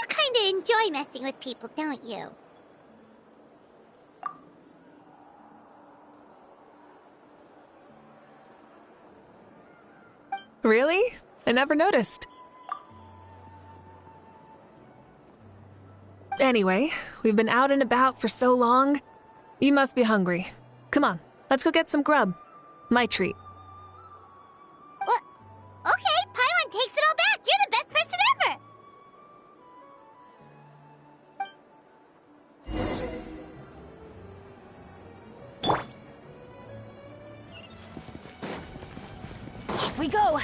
kinda enjoy messing with people, don't you? Really? I never noticed. Anyway, we've been out and about for so long. You must be hungry. Come on, let's go get some grub. My treat. What? Okay, Paimon takes it all back. You're the best person ever. Off we go!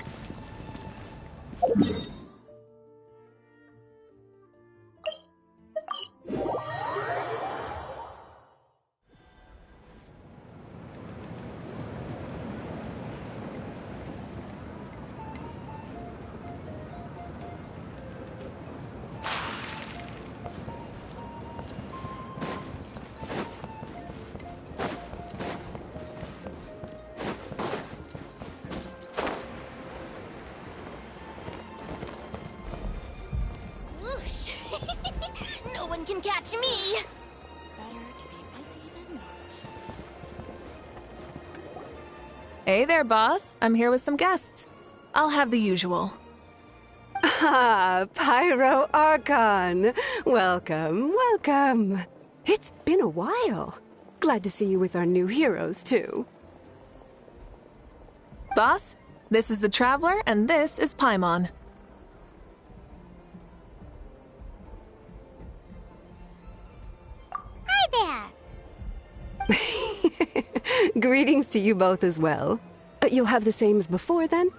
Whoosh! No one can catch me! Better to be busy than not. Hey there, boss. I'm here with some guests. I'll have the usual. Ah, Pyro Archon! Welcome, welcome. It's been a while. Glad to see you with our new heroes, too. Boss, this is the Traveler, and this is Paimon. Hi there. Greetings to you both as well. You'll have the same as before, then?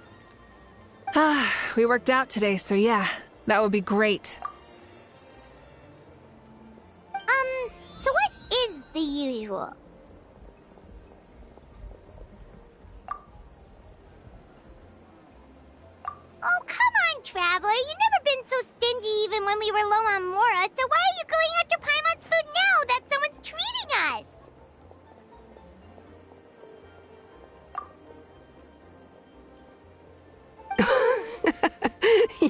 Ah, we worked out today, so yeah, that would be great. So what is the usual? Oh, come on, Traveler. You've never been so stingy even when we were low on Mora, so why are you going after Paimon's food now that someone's treating us?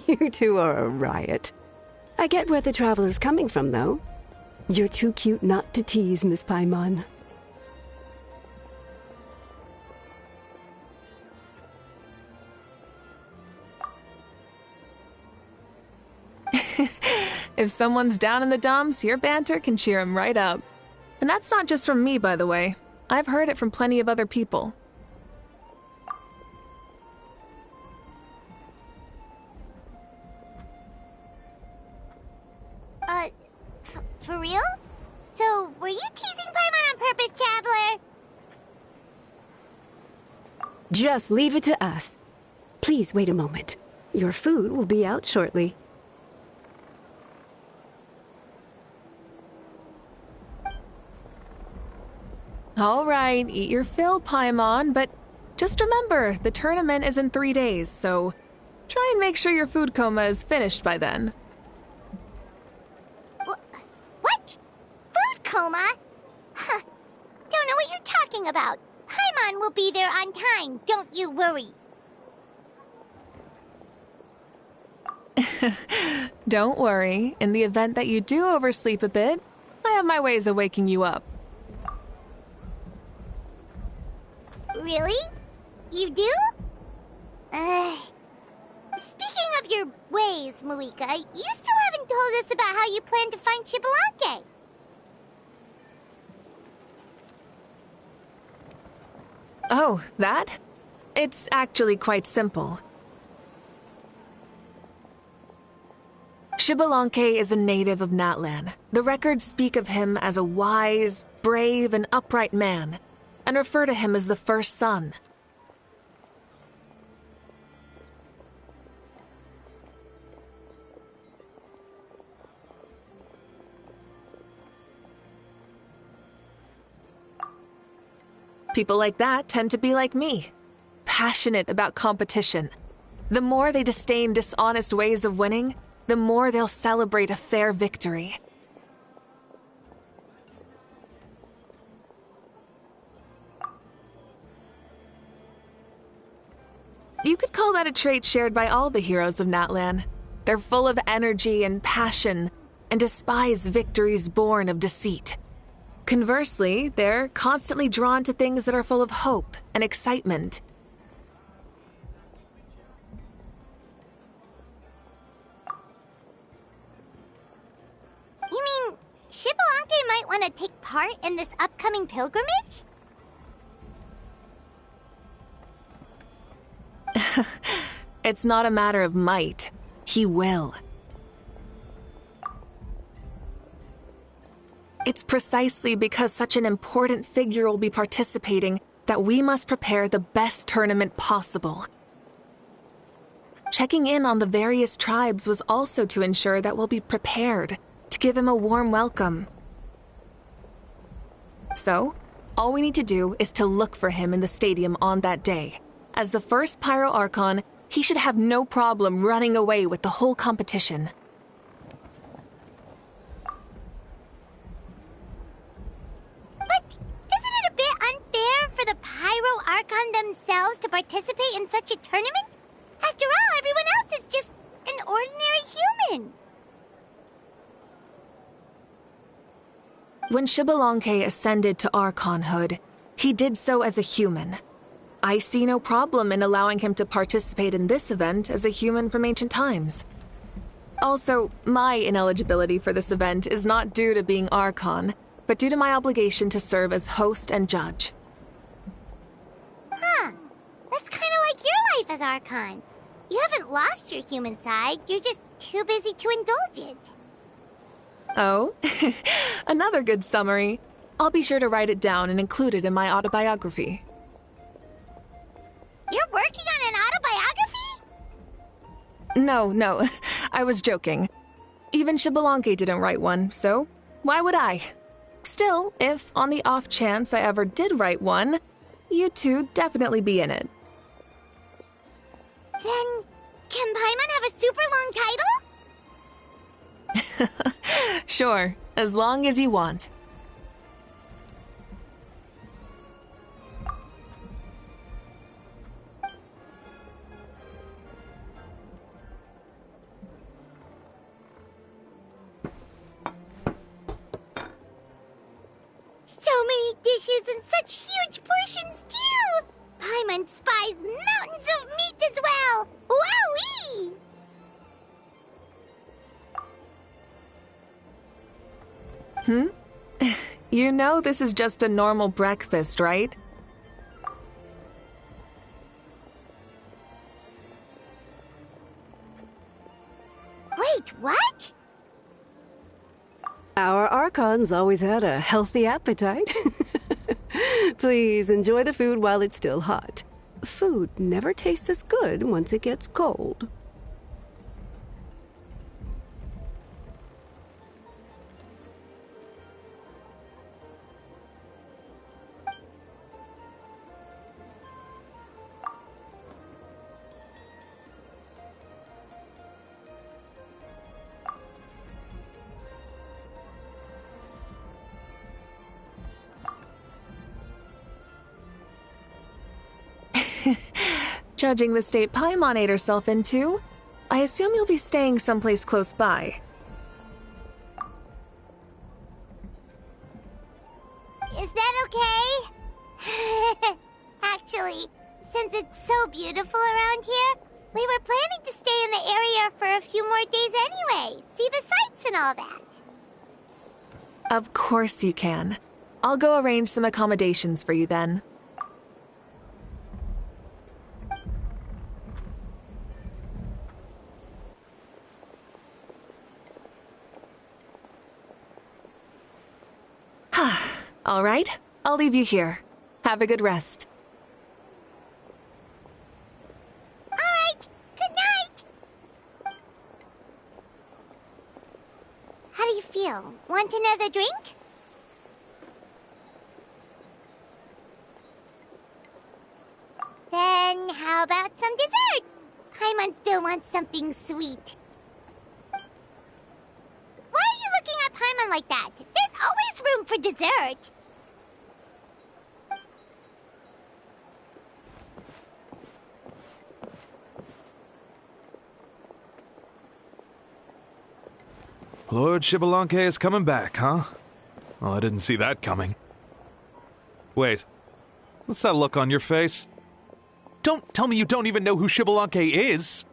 You two are a riot. I get where the Traveler's coming from, though. You're too cute not to tease, Miss Paimon. If someone's down in the dumps, your banter can cheer him right up. And that's not just from me, by the way. I've heard it from plenty of other people. For real? So, were you teasing Paimon on purpose, Traveler? Just leave it to us. Please wait a moment. Your food will be out shortly. All right, eat your fill, Paimon, but just remember, the tournament is in 3 days, so try and make sure your food coma is finished by then. What? Food coma? Huh. Don't know what you're talking about. Paimon will be there on time, don't you worry. Don't worry, in the event that you do oversleep a bit, I have my ways of waking you up. Really? You do? Speaking of your ways, Mavuika, you still haven't told us about how you plan to find Xbalanque. Oh, that? It's actually quite simple. Xbalanque is a native of Natlan. The records speak of him as a wise, brave, and upright man, and refer to him as the first son. People like that tend to be like me, passionate about competition. The more they disdain dishonest ways of winning, the more they'll celebrate a fair victory. You could call that a trait shared by all the heroes of Natlan. They're full of energy and passion, and despise victories born of deceit. Conversely, they're constantly drawn to things that are full of hope and excitement. You mean Xbalanque might want to take part in this upcoming pilgrimage? It's not a matter of might. He will. It's precisely because such an important figure will be participating that we must prepare the best tournament possible. Checking in on the various tribes was also to ensure that we'll be prepared to give him a warm welcome. So, all we need to do is to look for him in the stadium on that day. As the first Pyro Archon, he should have no problem running away with the whole competition. But isn't it a bit unfair for the Pyro Archon themselves to participate in such a tournament? After all, everyone else is just an ordinary human. When Xbalanque ascended to Archonhood, he did so as a human. I see no problem in allowing him to participate in this event as a human from ancient times. Also, my ineligibility for this event is not due to being Archon, but due to my obligation to serve as host and judge. Huh. That's kind of like your life as Archon. You haven't lost your human side, you're just too busy to indulge it. Oh, another good summary. I'll be sure to write it down and include it in my autobiography. You're working on an autobiography? No, I was joking. Even Xbalanque didn't write one, so why would I? Still, if on the off chance I ever did write one, you two definitely be in it. Then, can Paimon have a super long title? Sure, as long as you want. So many dishes and such huge portions, too! Paimon spies mountains of meat as well! Wowee! You know this is just a normal breakfast, right? Wait, what? Our Archons always had a healthy appetite. Please enjoy the food while it's still hot. Food never tastes as good once it gets cold. Judging the state Paimon ate herself into, I assume you'll be staying someplace close by. Is that okay? Actually, since it's so beautiful around here, we were planning to stay in the area for a few more days anyway. See the sights and all that. Of course you can. I'll go arrange some accommodations for you then. All right, I'll leave you here. Have a good rest. All right, good night. How do you feel? Want another drink? Then how about some dessert? Paimon still wants something sweet. Why are you looking at Paimon like that? There's always room for dessert. Lord Xbalanque is coming back, huh? Well, I didn't see that coming. Wait, what's that look on your face? Don't tell me you don't even know who Xbalanque is!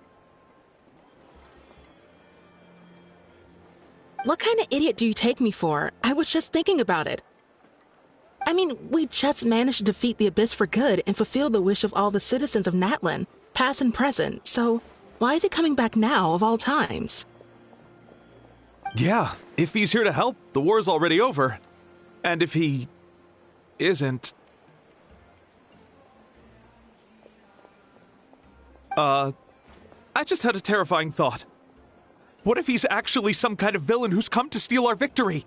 What kind of idiot do you take me for? I was just thinking about it. I mean, we just managed to defeat the Abyss for good and fulfill the wish of all the citizens of Natlan, past and present, so why is he coming back now of all times? Yeah, if he's here to help, the war's already over. And if he isn't... I just had a terrifying thought. What if he's actually some kind of villain who's come to steal our victory?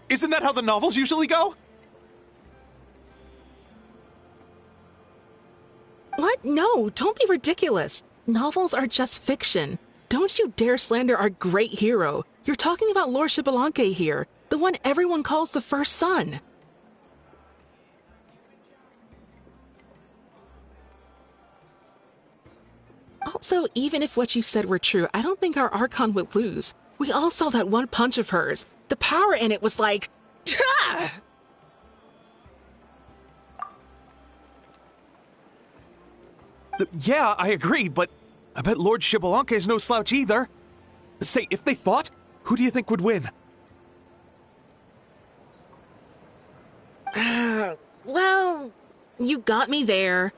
Isn't that how the novels usually go? What? No, don't be ridiculous. Novels are just fiction. Don't you dare slander our great hero. You're talking about Lord Xbalanque here, the one everyone calls the First Son. Also, even if what you said were true, I don't think our Archon would lose. We all saw that one punch of hers. The power in it was like... Ah! Yeah, I agree, but I bet Lord Xbalanque is no slouch either. Say, if they fought, who do you think would win? Well, you got me there.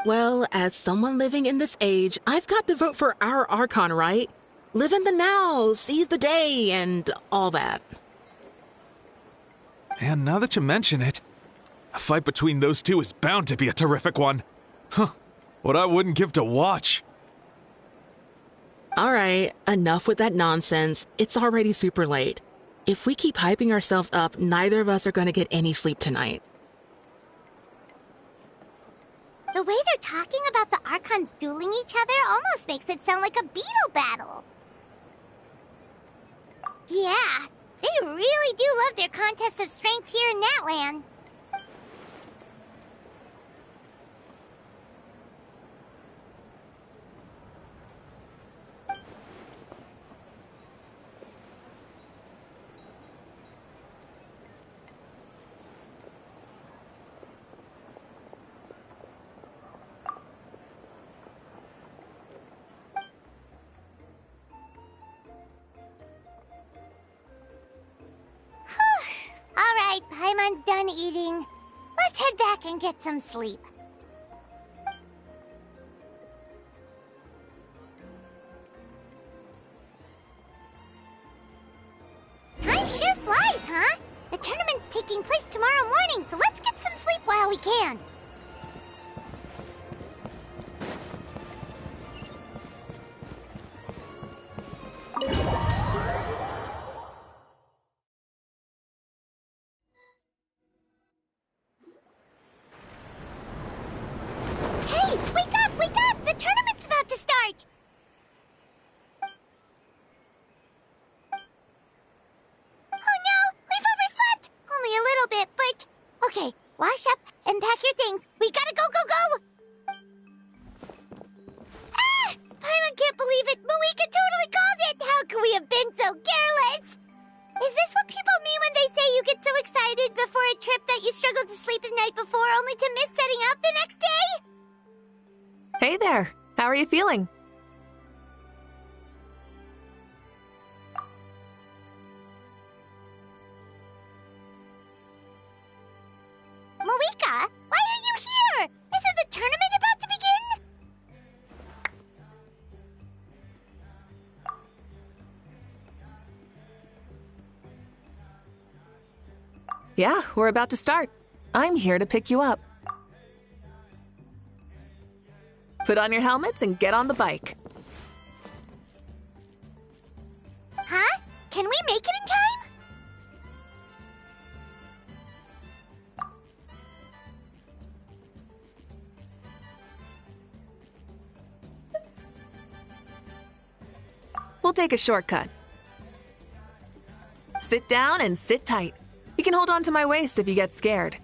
Well, as someone living in this age, I've got to vote for our Archon, right? Live in the now, seize the day, and all that. And now that you mention it, a fight between those two is bound to be a terrific one. Huh, what I wouldn't give to watch. Alright, enough with that nonsense. It's already super late. If we keep hyping ourselves up, neither of us are going to get any sleep tonight. The way they're talking about the Archons dueling each other almost makes it sound like a beetle battle. Yeah, they really do love their contests of strength here in Natlan. Alright, Paimon's done eating. Let's head back and get some sleep. Time sure flies, huh? The tournament's taking place tomorrow morning, so let's get some sleep while we can. Hey, wake up, wake up! The tournament's about to start! Oh no, we've overslept! Only a little bit, but... Okay, wash up and pack your things. We gotta go, go, go! Ah! I can't believe it! Mavuika totally called it! How could we have been so careless? Is this what people mean when they say you get so excited before a trip that you struggle to sleep the night before only to miss setting out the next day? Hey there, how are you feeling? Mavuika, why are you here? Isn't the tournament about to begin? Yeah, we're about to start. I'm here to pick you up. Put on your helmets and get on the bike. Huh? Can we make it in time? We'll take a shortcut. Sit down and sit tight. You can hold on to my waist if you get scared.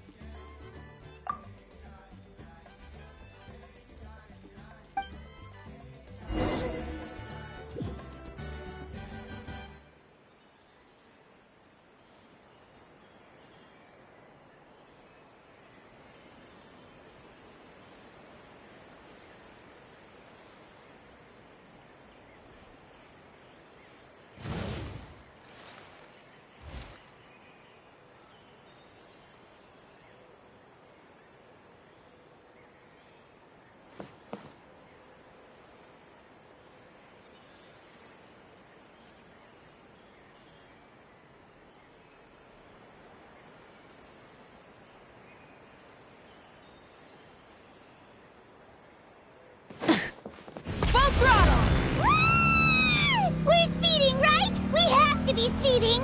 be speeding.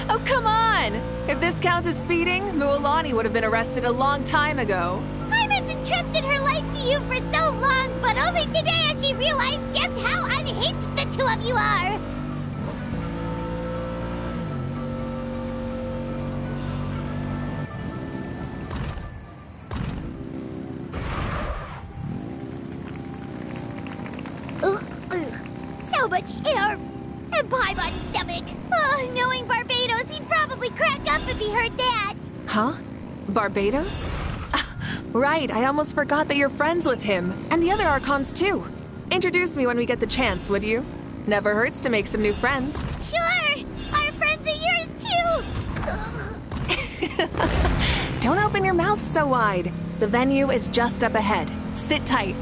Oh, come on! If this counts as speeding, Mualani would have been arrested a long time ago. Paimon's entrusted her life to you for so long, but only today has she realized just how unhinged the two of you are. So much air! And Paimon's stomach! Oh, knowing Barbados, he'd probably crack up if he heard that! Huh? Barbados? Right, I almost forgot that you're friends with him, and the other Archons too. Introduce me when we get the chance, would you? Never hurts to make some new friends. Sure! Our friends are yours too! Don't open your mouth so wide. The venue is just up ahead. Sit tight.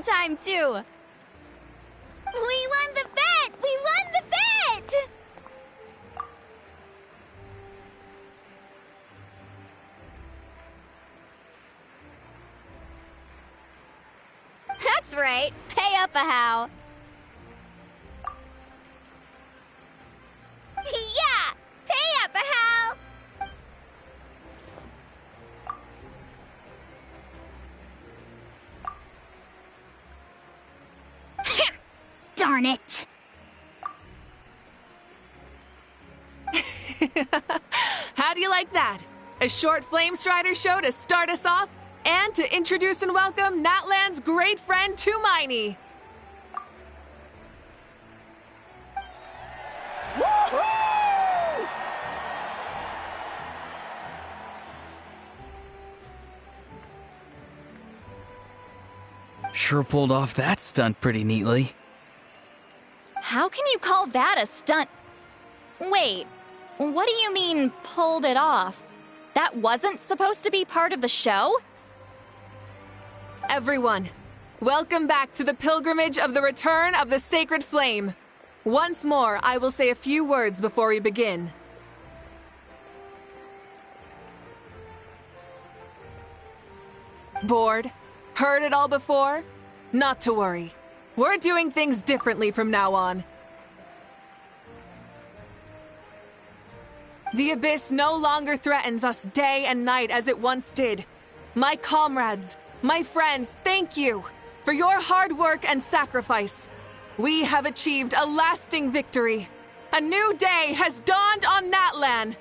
Time too. We won the bet! We won the bet! That's right. Pay up a how. Yeah! Pay up a how! Darn it! How do you like that? A short Flame Strider show to start us off, and to introduce and welcome Natlan's great friend Tumaini. Sure pulled off that stunt pretty neatly. How can you call that a stunt? Wait, what do you mean, pulled it off? That wasn't supposed to be part of the show? Everyone, welcome back to the pilgrimage of the return of the sacred flame. Once more, I will say a few words before we begin. Bored? Heard it all before? Not to worry. We're doing things differently from now on. The Abyss no longer threatens us day and night as it once did. My comrades, my friends, thank you for your hard work and sacrifice. We have achieved a lasting victory. A new day has dawned on Natlan.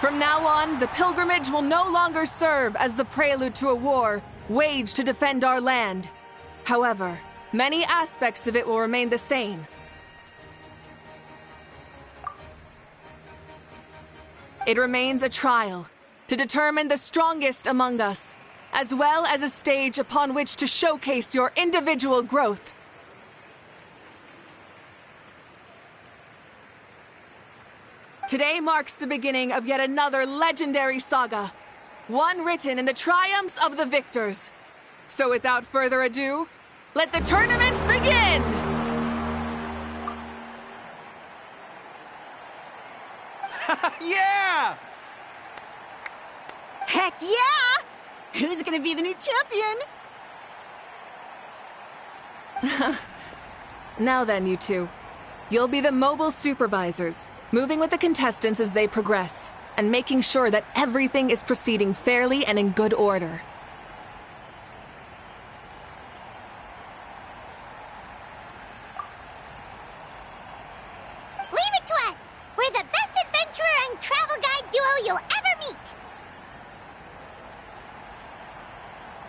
From now on, the pilgrimage will no longer serve as the prelude to a war waged to defend our land. However, many aspects of it will remain the same. It remains a trial to determine the strongest among us, as well as a stage upon which to showcase your individual growth. Today marks the beginning of yet another legendary saga, one written in the triumphs of the victors. So without further ado, let the tournament begin! Yeah! Heck yeah! Who's gonna be the new champion? Now then, you two. You'll be the mobile supervisors, moving with the contestants as they progress, and making sure that everything is proceeding fairly and in good order. Leave it to us! We're the best adventurer and travel guide duo you'll ever meet!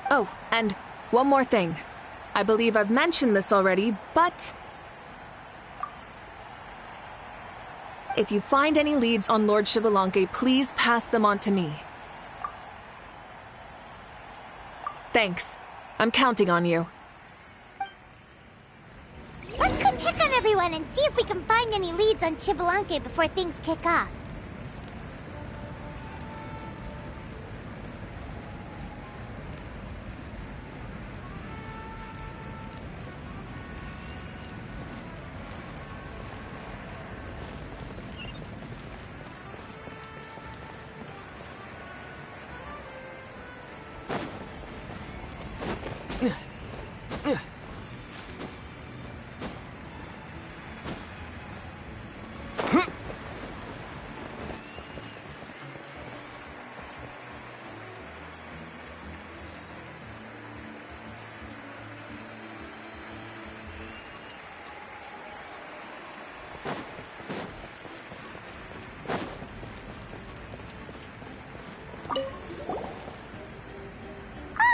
Oh, and one more thing. I believe I've mentioned this already, but if you find any leads on Lord Xbalanque, please pass them on to me. Thanks. I'm counting on you. Let's go check on everyone! everyone and see if we can find any leads on Xbalanque before things kick off.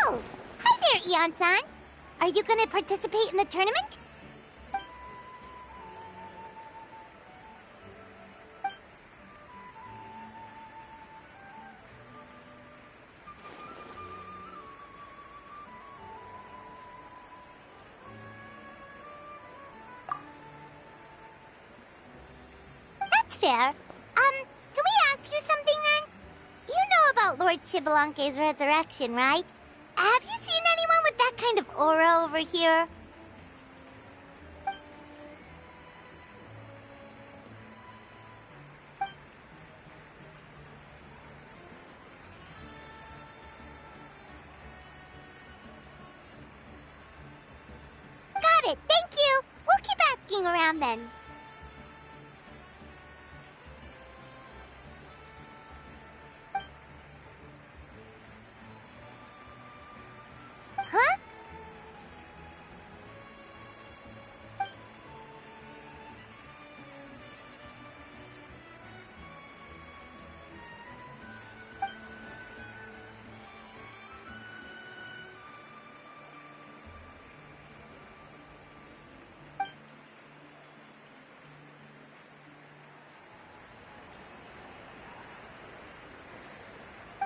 Oh! Hi there, Eon-san! Are you gonna participate in the tournament? That's fair. Can we ask you something then? You know about Lord Xbalanque's resurrection, right? Have you seen anyone with that kind of aura over here? Got it, thank you! We'll keep asking around then.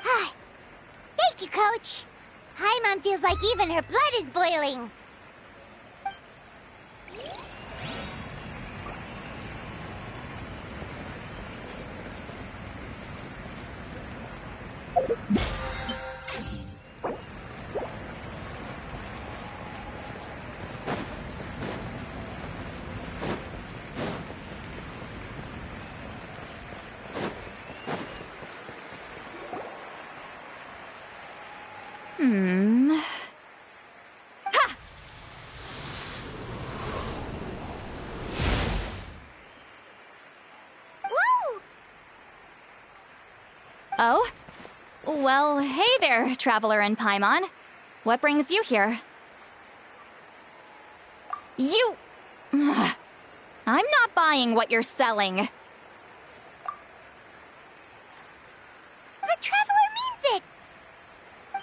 Huh? Thank you, Coach. Paimon feels like even her blood is boiling. Ha! Woo! Oh? Well, hey there, Traveler and Paimon. What brings you here? You... Ugh. I'm not buying what you're selling. The Traveler means it!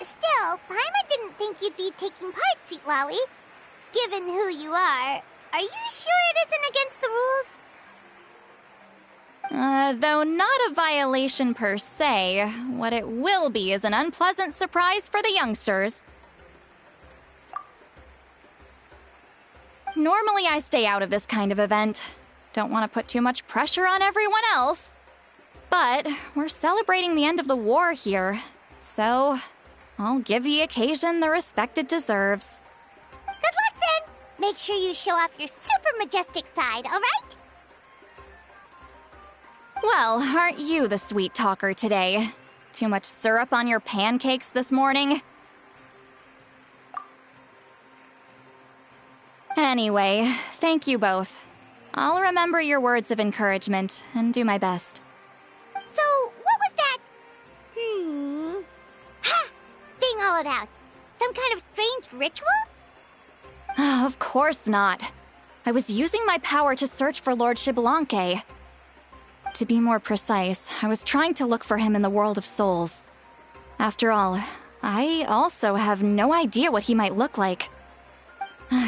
Still, Paimon didn't think you'd be taking part, Sweet Lolly. Given who you are you sure it isn't against the rules? Though not a violation per se, what it will be is an unpleasant surprise for the youngsters. Normally I stay out of this kind of event. Don't want to put too much pressure on everyone else. But we're celebrating the end of the war here, so I'll give the occasion the respect it deserves. Good luck then! Make sure you show off your super majestic side, alright? Well, aren't you the sweet talker today? Too much syrup on your pancakes this morning? Anyway, thank you both. I'll remember your words of encouragement and do my best. So, what was that? Ha! Thing all about? Some kind of strange ritual? Of course not. I was using my power to search for Lord Xbalanque. To be more precise, I was trying to look for him in the world of souls. After all, I also have no idea what he might look like.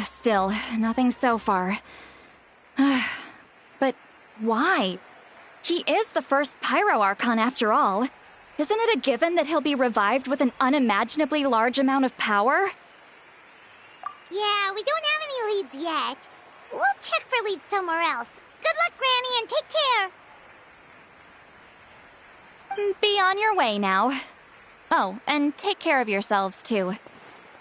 Still, nothing so far. But why? He is the first Pyro Archon after all. Isn't it a given that he'll be revived with an unimaginably large amount of power? Yeah, we don't have any leads yet. We'll check for leads somewhere else. Good luck, Granny, and take care! Be on your way now. Oh, and take care of yourselves, too.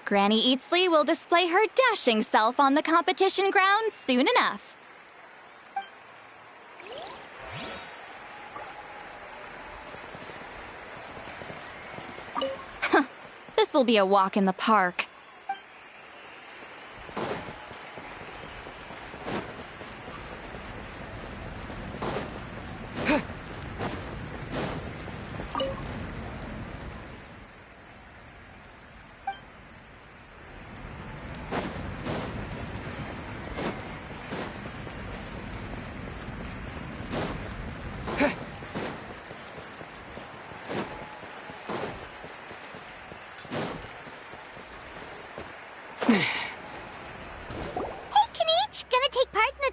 Granny Eatsley will display her dashing self on the competition grounds soon enough. This'll be a walk in the park.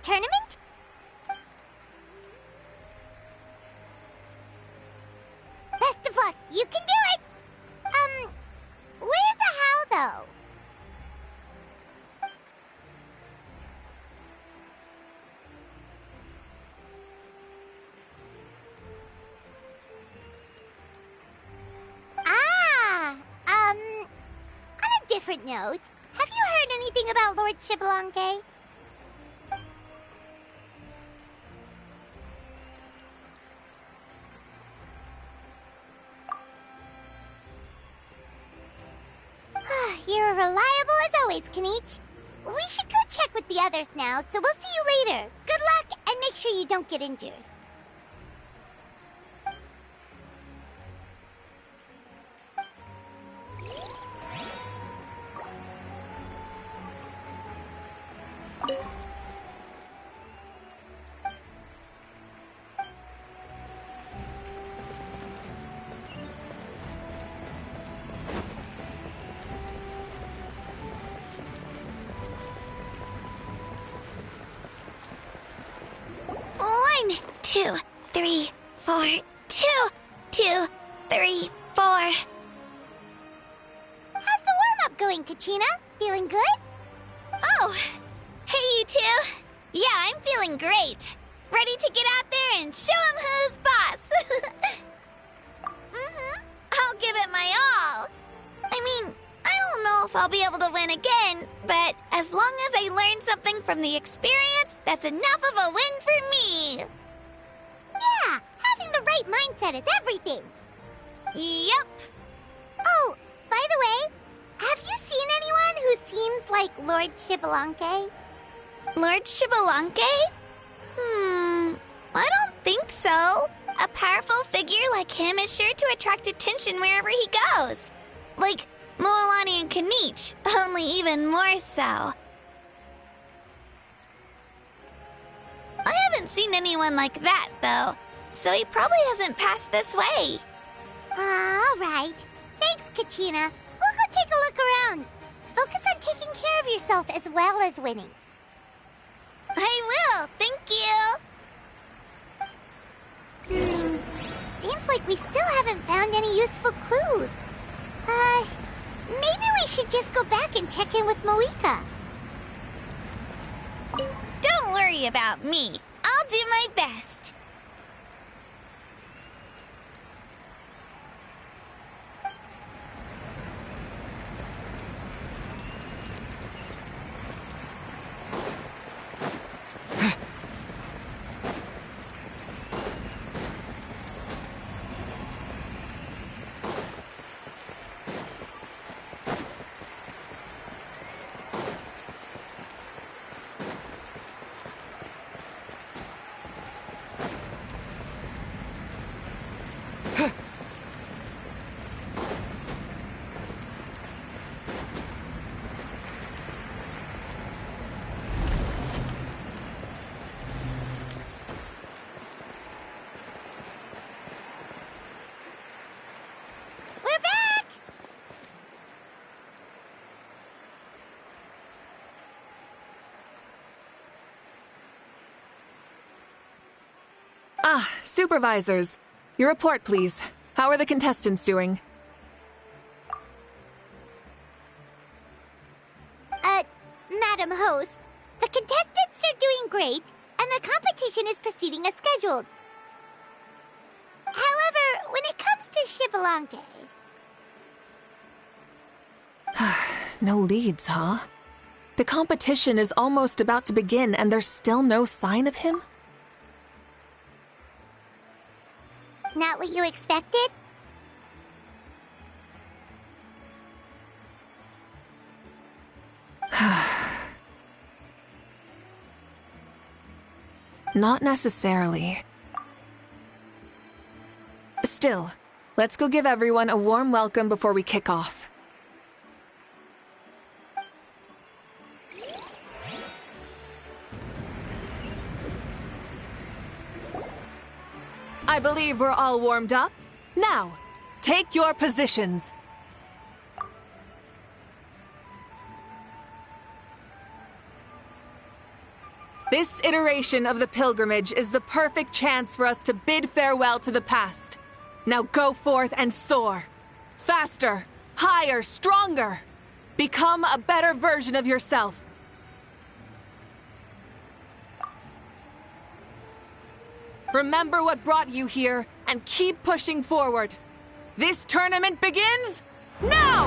Tournament? Best of luck. You can do it! Where's the how, though? On a different note, have you heard anything about Lord Xbalanque? You're reliable as always, Kanichi. We should go check with the others now, so we'll see you later. Good luck, and make sure you don't get injured. One, 2, 3, 4, 2, 2, 3, 4. How's the warm-up going, Kachina? Feeling good? Oh, hey you two. Yeah, I'm feeling great. Ready to get out there and show 'em who's boss. I'll give it my all. I mean, I don't know if I'll be able to win again, but as long as I learn something from the experience, that's enough of a win for me. Yeah, having the right mindset is everything. Yep. Oh, by the way, have you seen anyone who seems like Lord Xbalanque? Lord Xbalanque? I don't think so. A powerful figure like him is sure to attract attention wherever he goes. Like Moalani and Kanichi, only even more so. I haven't seen anyone like that, though, so he probably hasn't passed this way. All right. Thanks, Kachina. We'll go take a look around. Focus on taking care of yourself as well as winning. I will, thank you. Seems like we still haven't found any useful clues. Maybe we should just go back and check in with Mavuika. Don't worry about me. I'll do my best. Supervisors. Your report, please. How are the contestants doing? Madam Host, the contestants great, and the competition is proceeding as scheduled. However, when it comes to Xbalanque... No leads, huh? The competition is almost about to begin and there's still no sign of him? Not what you expected? Not necessarily. Still, let's go give everyone a warm welcome before we kick off. I believe we're all warmed up. Now, take your positions. This iteration of the pilgrimage is the perfect chance for us to bid farewell to the past. Now go forth and soar. Faster, higher, stronger. Become a better version of yourself. Remember what brought you here and keep pushing forward. This tournament begins now!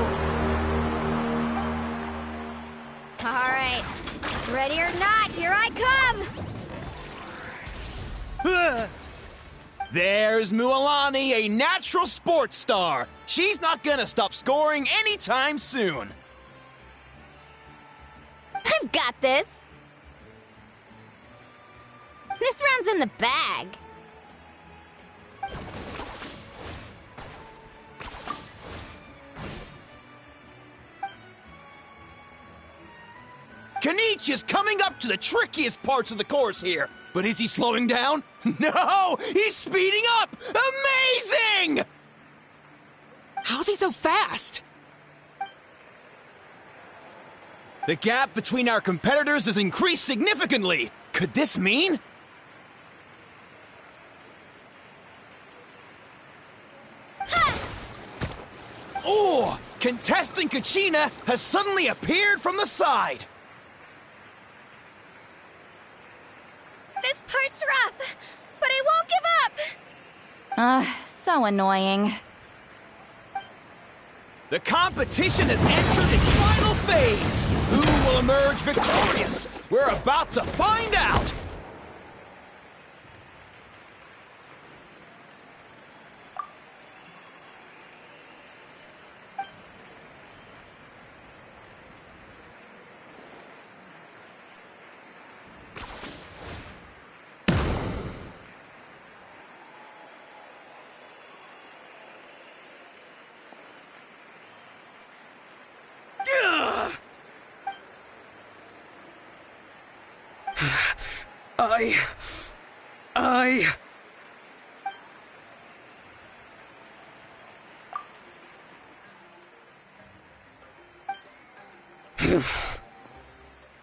All right. Ready or not, here I come! There's Mualani, a natural sports star. She's not gonna stop scoring anytime soon. I've got this. This round's in the bag. Kanich is coming up to the trickiest parts of the course here. But is he slowing down? No! He's speeding up! Amazing! How's he so fast? The gap between our competitors has increased significantly. Could this mean? Oh! Contestant Kachina has suddenly appeared from the side. This part's rough, but I won't give up! So annoying. The competition has entered its final phase. Who will emerge victorious? We're about to find out.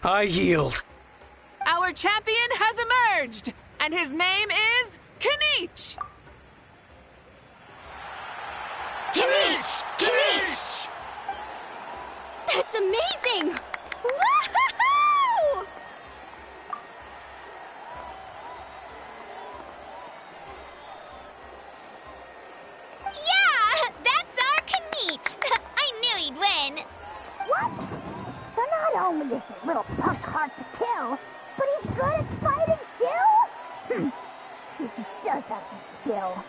I yield. Our champion has emerged, and his name is Kanich! Kanich! Kanich! That's amazing! Woohoo! Yeah! That's our Kanich! I knew he'd win! What? So not only is the little punk hard to kill, but he's good at fighting too? He does have some skill.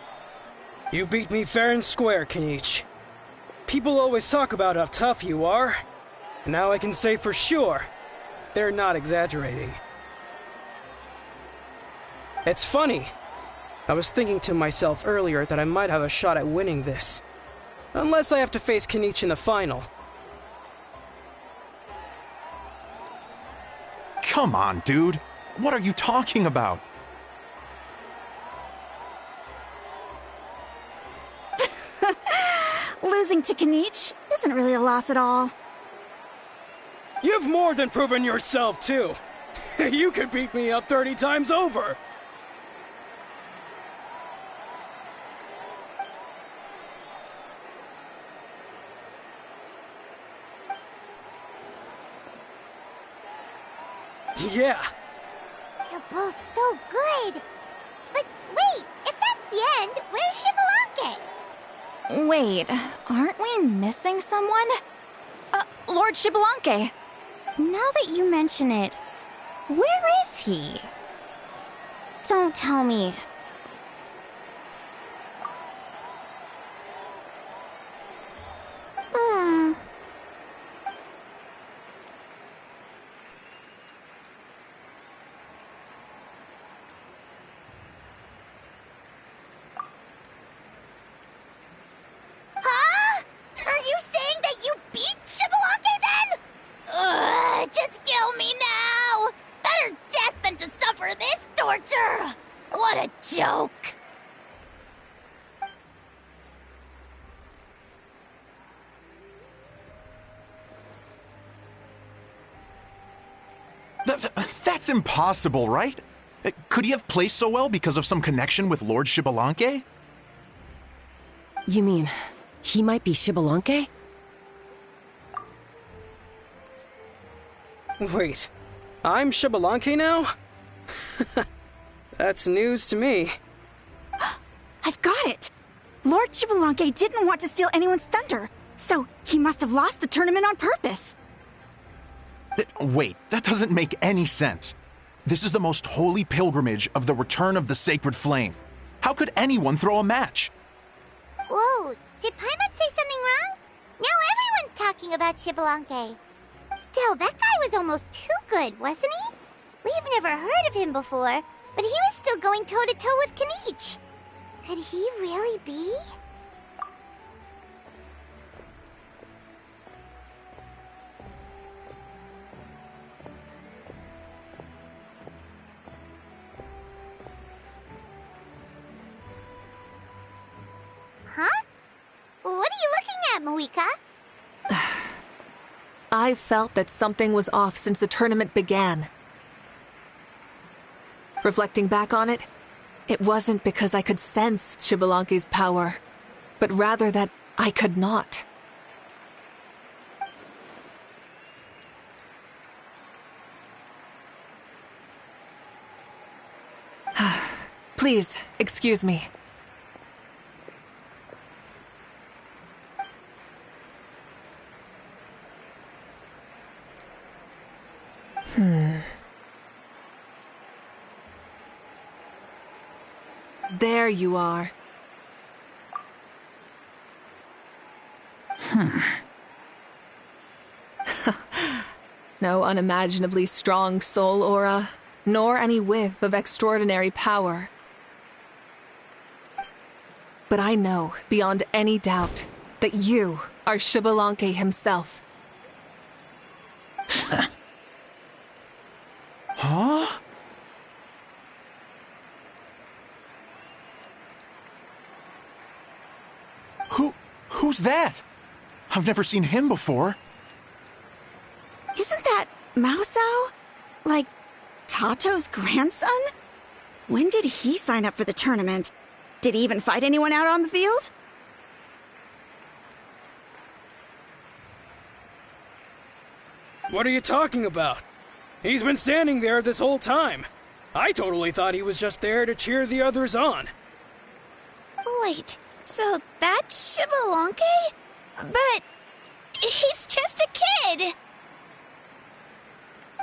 You beat me fair and square, Kanich. People always talk about how tough you are. Now I can say for sure, they're not exaggerating. It's funny. I was thinking to myself earlier that I might have a shot at winning this. Unless I have to face Kanich in the final. Come on, dude. What are you talking about? Losing to Kanich isn't really a loss at all. You've more than proven yourself, too. You could beat me up 30 times over. Oh, it's so good. But wait, if that's the end, where's Xbalanque? Wait, aren't we missing someone? Lord Xbalanque. Now that you mention it, where is he? Don't tell me. Huh? Are you saying that you beat Xbalanque then? Ugh, just kill me now! Better death than to suffer this torture! What a joke! That's impossible, right? Could he have placed so well because of some connection with Lord Xbalanque? You mean, he might be Xbalanque? Wait, I'm Xbalanque now? That's news to me. I've got it! Lord Xbalanque didn't want to steal anyone's thunder, so he must have lost the tournament on purpose. Wait, that doesn't make any sense. This is the most holy pilgrimage of the return of the sacred flame. How could anyone throw a match? Whoa, did Paimon say something wrong? Now everyone's talking about Xbalanque. Still, that guy was almost too good, wasn't he? We've never heard of him before, but he was still going toe-to-toe with Kenichi. Could he really be? Huh? What are you looking at, Mavuika? I felt that something was off since the tournament began. Reflecting back on it, it wasn't because I could sense Xbalanque's power, but rather that I could not. Please, excuse me. There you are. No unimaginably strong soul aura, nor any whiff of extraordinary power. But I know, beyond any doubt, that you are Xbalanque himself. Huh? Who's that? I've never seen him before. Isn't that Mausao? Like, Tato's grandson? When did he sign up for the tournament? Did he even fight anyone out on the field? What are you talking about? He's been standing there this whole time. I totally thought he was just there to cheer the others on. Wait, so that's Xbalanque? But he's just a kid.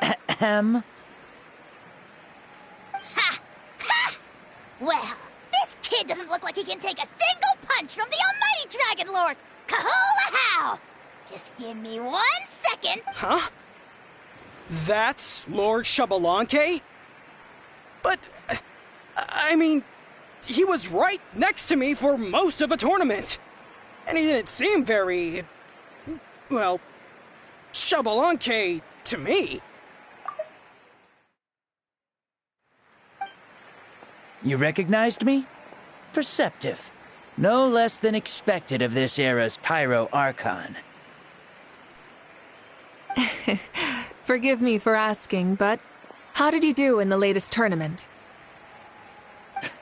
Ha! Ha! Well, this kid doesn't look like he can take a single punch from the almighty Dragon Lord! Kahula how! Just give me 1 second. Huh? That's Lord Xbalanque? But, I mean, he was right next to me for most of the tournament. And he didn't seem very, well, Xbalanque to me. You recognized me? Perceptive. No less than expected of this era's Pyro Archon. Forgive me for asking, but how did you do in the latest tournament?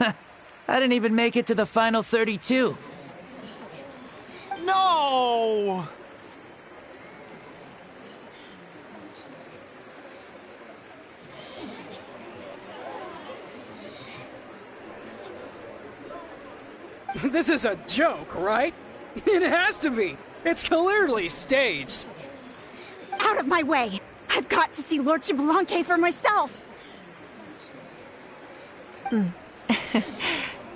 I didn't even make it to the final 32. No! This is a joke, right? It has to be. It's clearly staged. Out of my way! I've got to see Lord Xbalanque for myself!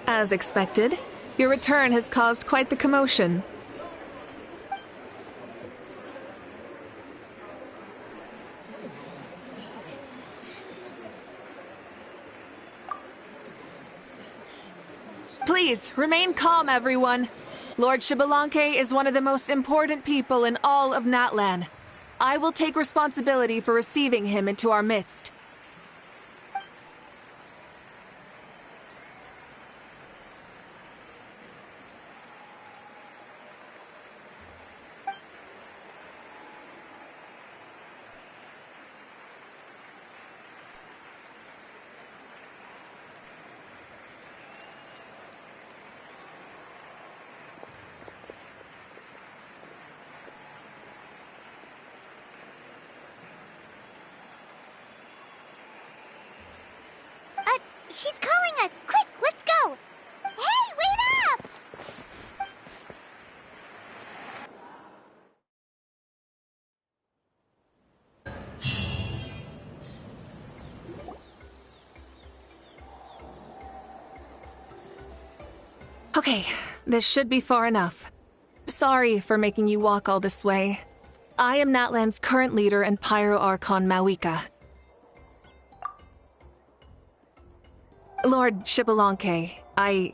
As expected, your return has caused quite the commotion. Please, remain calm, everyone. Lord Xbalanque is one of the most important people in all of Natlan. I will take responsibility for receiving him into our midst. She's calling us! Quick, let's go! Hey, wait up! Okay, this should be far enough. Sorry for making you walk all this way. I am Natlan's current leader and Pyro Archon Mavuika. Lord Xbalanque, I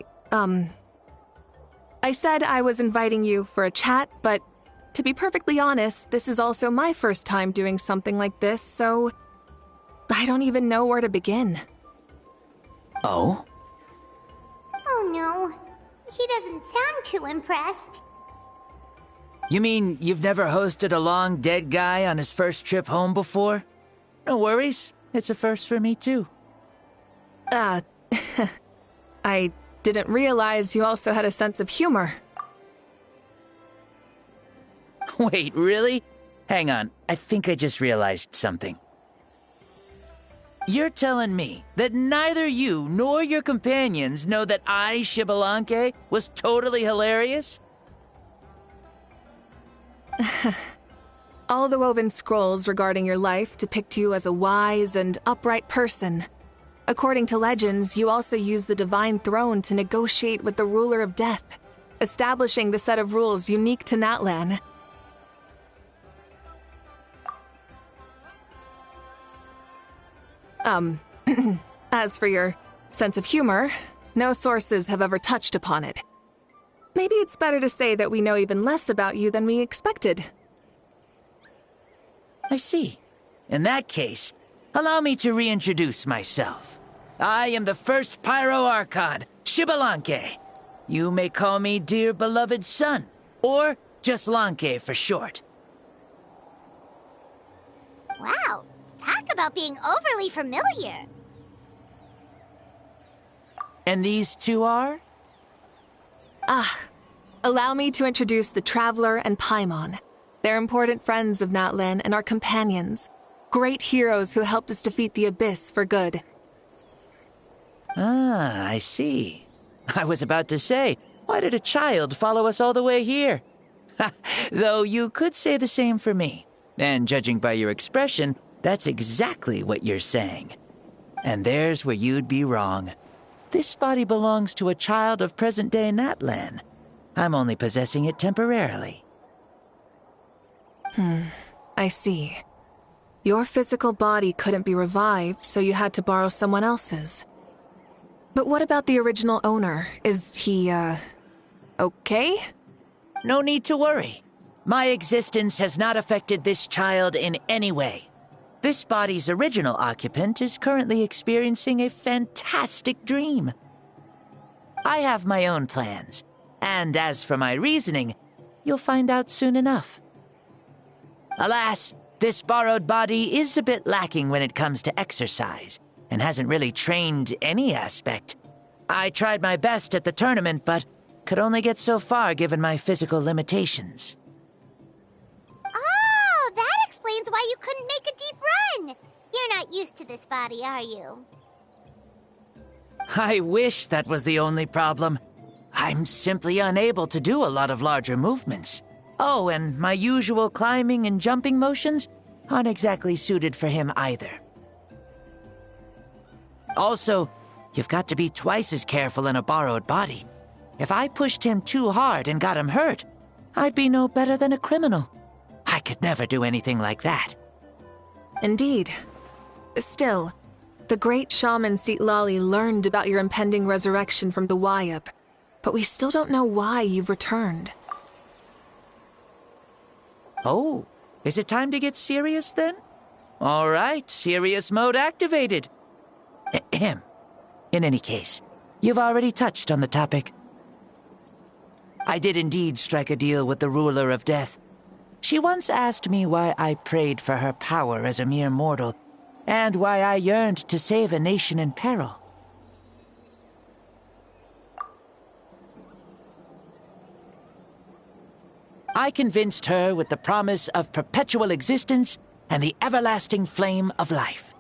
said I was inviting you for a chat, but to be perfectly honest, this is also my first time doing something like this, so I don't even know where to begin. Oh? Oh no, he doesn't sound too impressed. You mean you've never hosted a long dead guy on his first trip home before? No worries, it's a first for me too. I didn't realize you also had a sense of humor. Wait, really? Hang on, I think I just realized something. You're telling me that neither you nor your companions know that I, Xbalanque, was totally hilarious? All the woven scrolls regarding your life depict you as a wise and upright person. According to legends, you also use the Divine Throne to negotiate with the Ruler of Death, establishing the set of rules unique to Natlan. As for your sense of humor, no sources have ever touched upon it. Maybe it's better to say that we know even less about you than we expected. I see. In that case, allow me to reintroduce myself. I am the first Pyro Archon, Xbalanque. You may call me dear beloved son, or just Lanque for short. Wow, talk about being overly familiar. And these two are? Allow me to introduce the Traveler and Paimon. They're important friends of Natlan and our companions. Great heroes who helped us defeat the Abyss for good. Ah, I see. I was about to say, why did a child follow us all the way here? Though you could say the same for me. And judging by your expression, that's exactly what you're saying. And there's where you'd be wrong. This body belongs to a child of present-day Natlan. I'm only possessing it temporarily. I see. Your physical body couldn't be revived, so you had to borrow someone else's. But what about the original owner? Is he, okay? No need to worry. My existence has not affected this child in any way. This body's original occupant is currently experiencing a fantastic dream. I have my own plans, and as for my reasoning, you'll find out soon enough. Alas, this borrowed body is a bit lacking when it comes to exercise, and hasn't really trained any aspect. I tried my best at the tournament, but could only get so far given my physical limitations. Oh, that explains why you couldn't make a deep run. You're not used to this body, are you? I wish that was the only problem. I'm simply unable to do a lot of larger movements. Oh, and my usual climbing and jumping motions aren't exactly suited for him either. Also, you've got to be twice as careful in a borrowed body. If I pushed him too hard and got him hurt, I'd be no better than a criminal. I could never do anything like that. Indeed. Still, the great shaman Lali learned about your impending resurrection from the Wayab, but we still don't know why you've returned. Oh, is it time to get serious then? All right, serious mode activated. Ahem. In any case, you've already touched on the topic. I did indeed strike a deal with the ruler of death. She once asked me why I prayed for her power as a mere mortal, and why I yearned to save a nation in peril. I convinced her with the promise of perpetual existence and the everlasting flame of life.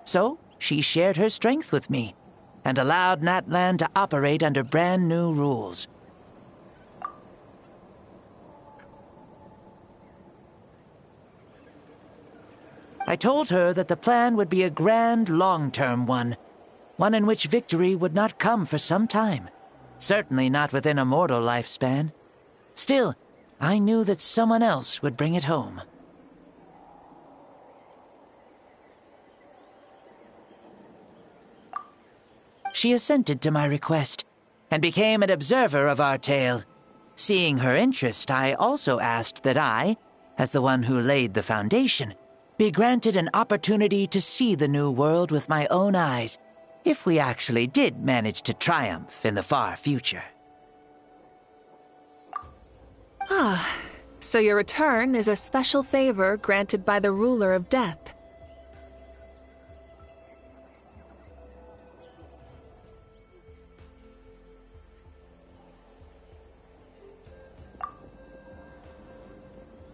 So, she shared her strength with me, and allowed Natlan to operate under brand new rules. I told her that the plan would be a grand, long-term one in which victory would not come for some time. Certainly not within a mortal lifespan. Still, I knew that someone else would bring it home. She assented to my request, and became an observer of our tale. Seeing her interest, I also asked that I, as the one who laid the foundation, be granted an opportunity to see the new world with my own eyes, if we actually did manage to triumph in the far future. Ah, so your return is a special favor granted by the ruler of death.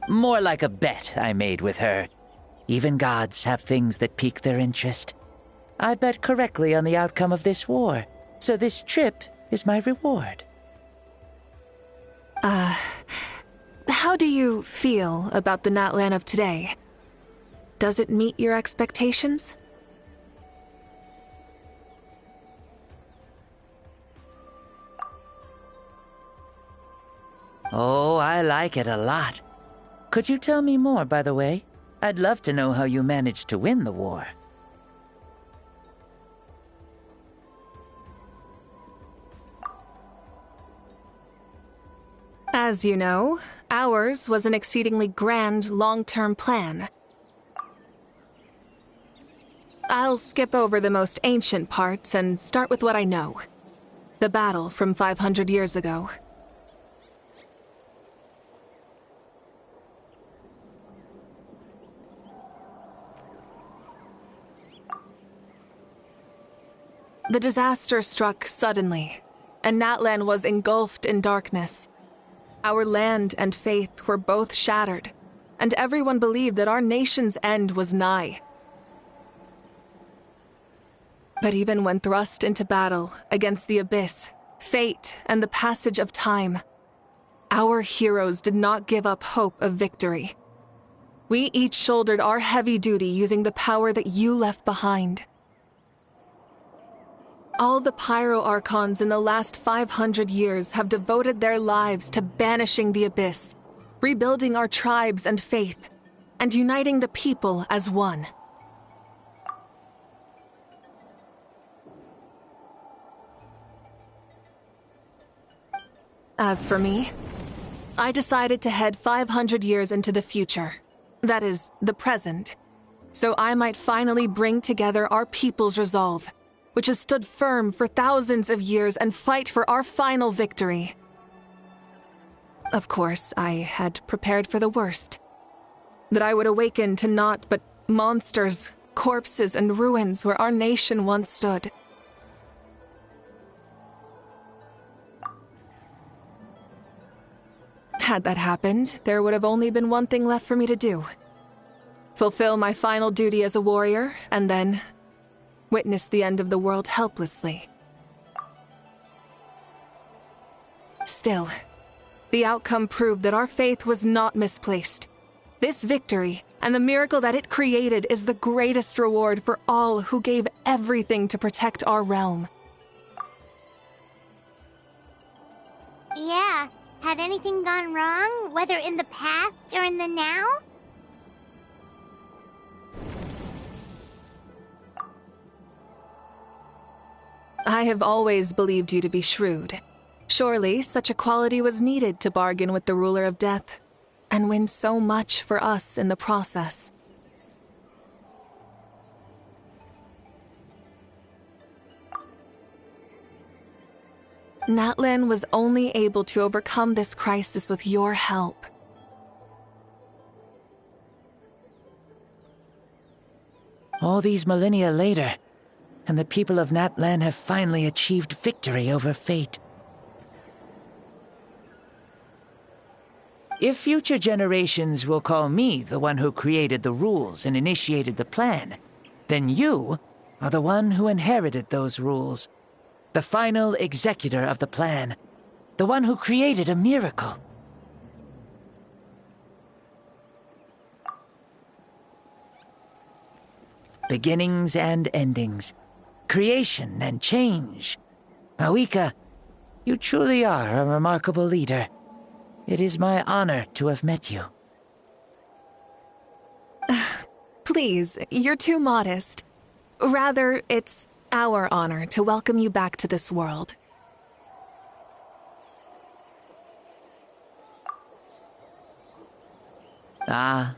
More like a bet I made with her. Even gods have things that pique their interest. I bet correctly on the outcome of this war, so this trip is my reward. How do you feel about the Natlan of today? Does it meet your expectations? Oh, I like it a lot. Could you tell me more, by the way? I'd love to know how you managed to win the war. As you know, ours was an exceedingly grand, long-term plan. I'll skip over the most ancient parts and start with what I know. The battle from 500 years ago. The disaster struck suddenly, and Natlan was engulfed in darkness. Our land and faith were both shattered, and everyone believed that our nation's end was nigh. But even when thrust into battle against the abyss, fate, and the passage of time, our heroes did not give up hope of victory. We each shouldered our heavy duty using the power that you left behind. All the Pyro Archons in the last 500 years have devoted their lives to banishing the abyss, rebuilding our tribes and faith, and uniting the people as one. As for me, I decided to head 500 years into the future, that is, the present, so I might finally bring together our people's resolve, which has stood firm for thousands of years, and fight for our final victory. Of course, I had prepared for the worst. That I would awaken to naught but monsters, corpses, and ruins where our nation once stood. Had that happened, there would have only been one thing left for me to do. Fulfill my final duty as a warrior, and then witness the end of the world helplessly. Still, the outcome proved that our faith was not misplaced. This victory, and the miracle that it created, is the greatest reward for all who gave everything to protect our realm. Yeah, had anything gone wrong, whether in the past or in the now? I have always believed you to be shrewd. Surely, such a quality was needed to bargain with the ruler of death, and win so much for us in the process. Natlan was only able to overcome this crisis with your help. All these millennia later, and the people of Natlan have finally achieved victory over fate. If future generations will call me the one who created the rules and initiated the plan, then you are the one who inherited those rules. The final executor of the plan. The one who created a miracle. Beginnings and endings. Creation and change. Mavuika, you truly are a remarkable leader. It is my honor to have met you. Please, you're too modest. Rather, it's our honor to welcome you back to this world. Ah,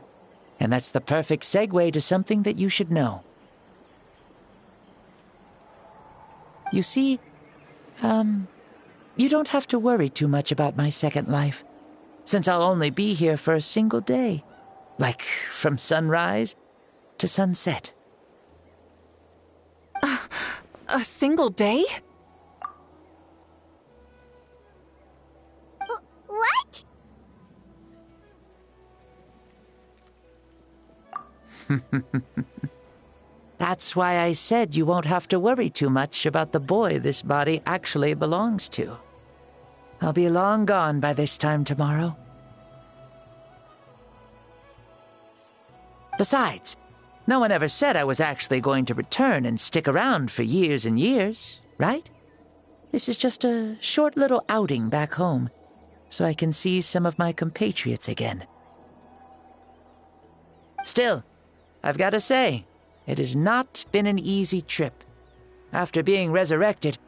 and that's the perfect segue to something that you should know. You see, you don't have to worry too much about my second life, since I'll only be here for a single day, like from sunrise to sunset. A single day? What? That's why I said you won't have to worry too much about the boy this body actually belongs to. I'll be long gone by this time tomorrow. Besides, no one ever said I was actually going to return and stick around for years and years, right? This is just a short little outing back home, so I can see some of my compatriots again. Still, I've got to say, it has not been an easy trip. After being resurrected,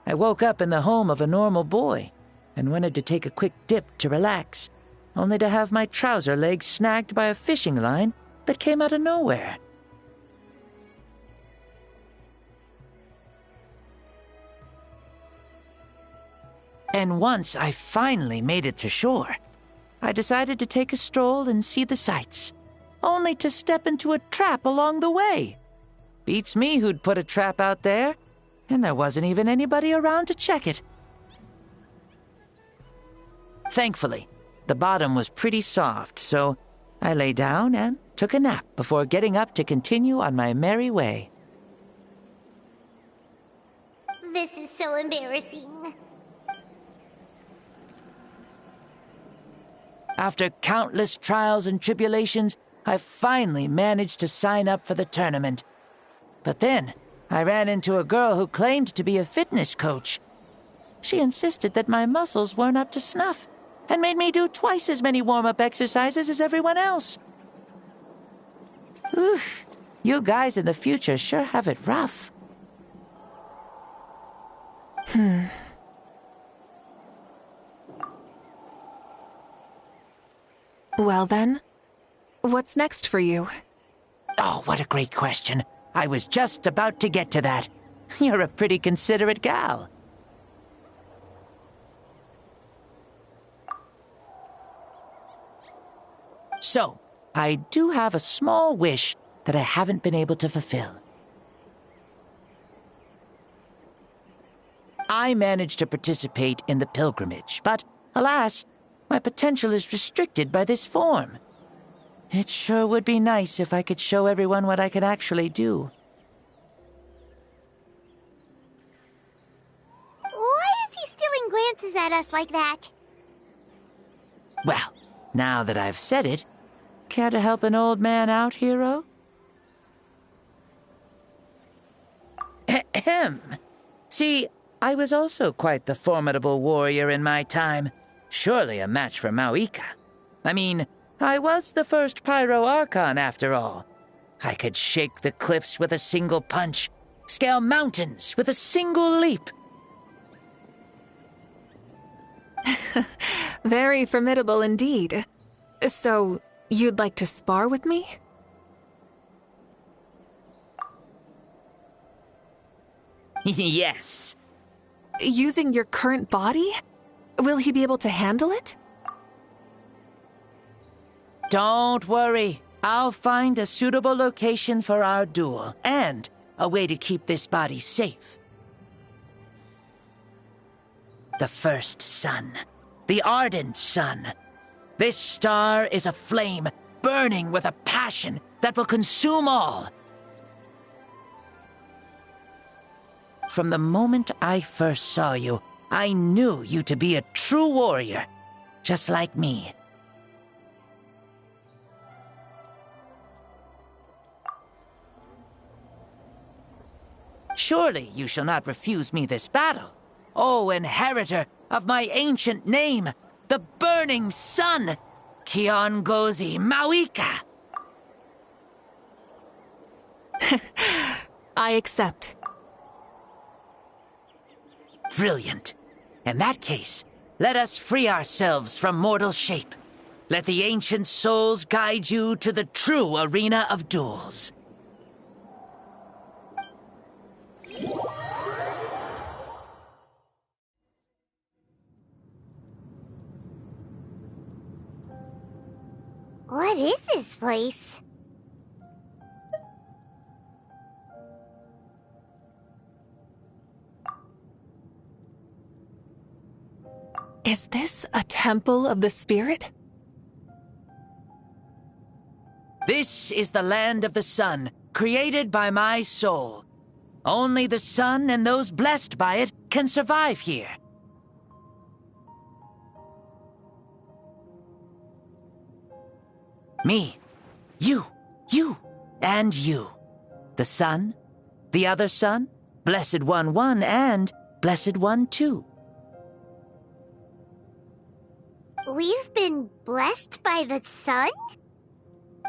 I woke up in the home of a normal boy and wanted to take a quick dip to relax, only to have my trouser legs snagged by a fishing line that came out of nowhere. And once I finally made it to shore, I decided to take a stroll and see the sights, only to step into a trap along the way. Beats me who'd put a trap out there, and there wasn't even anybody around to check it. Thankfully, the bottom was pretty soft, so I lay down and took a nap before getting up to continue on my merry way. This is so embarrassing. After countless trials and tribulations, I finally managed to sign up for the tournament. But then, I ran into a girl who claimed to be a fitness coach. She insisted that my muscles weren't up to snuff, and made me do twice as many warm-up exercises as everyone else. Oof, you guys in the future sure have it rough. Well then, what's next for you? Oh, what a great question. I was just about to get to that. You're a pretty considerate gal. So, I do have a small wish that I haven't been able to fulfill. I managed to participate in the pilgrimage, but alas, my potential is restricted by this form. It sure would be nice if I could show everyone what I could actually do. Why is he stealing glances glances at us like that. Well, now that I've said it, care to help an old man out, hero? Ahem. See, I was also quite the formidable warrior in my time. Surely a match for Mavuika. I mean, I was the first Pyro Archon after all. I could shake the cliffs with a single punch, scale mountains with a single leap. Very formidable indeed. So, you'd like to spar with me? Yes. Using your current body? Will he be able to handle it? Don't worry. I'll find a suitable location for our duel, and a way to keep this body safe. The first sun. The ardent sun. This star is a flame, burning with a passion that will consume all. From the moment I first saw you, I knew you to be a true warrior, just like me. Surely you shall not refuse me this battle, O inheritor of my ancient name, the Burning Sun, Kiongozi Mavuika. I accept. Brilliant. In that case, let us free ourselves from mortal shape. Let the ancient souls guide you to the true arena of duels. What is this place? Is this a temple of the spirit? This is the land of the sun, created by my soul. Only the sun and those blessed by it can survive here. Me, you, and you. The sun, the other sun, Blessed One 1, and Blessed One 2. We've been blessed by the sun?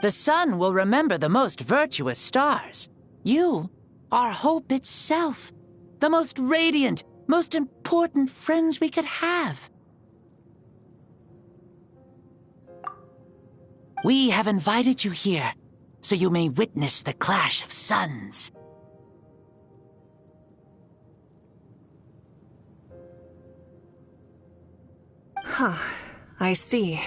The sun will remember the most virtuous stars. You are hope itself. The most radiant, most important friends we could have. We have invited you here, so you may witness the clash of suns. Huh. I see.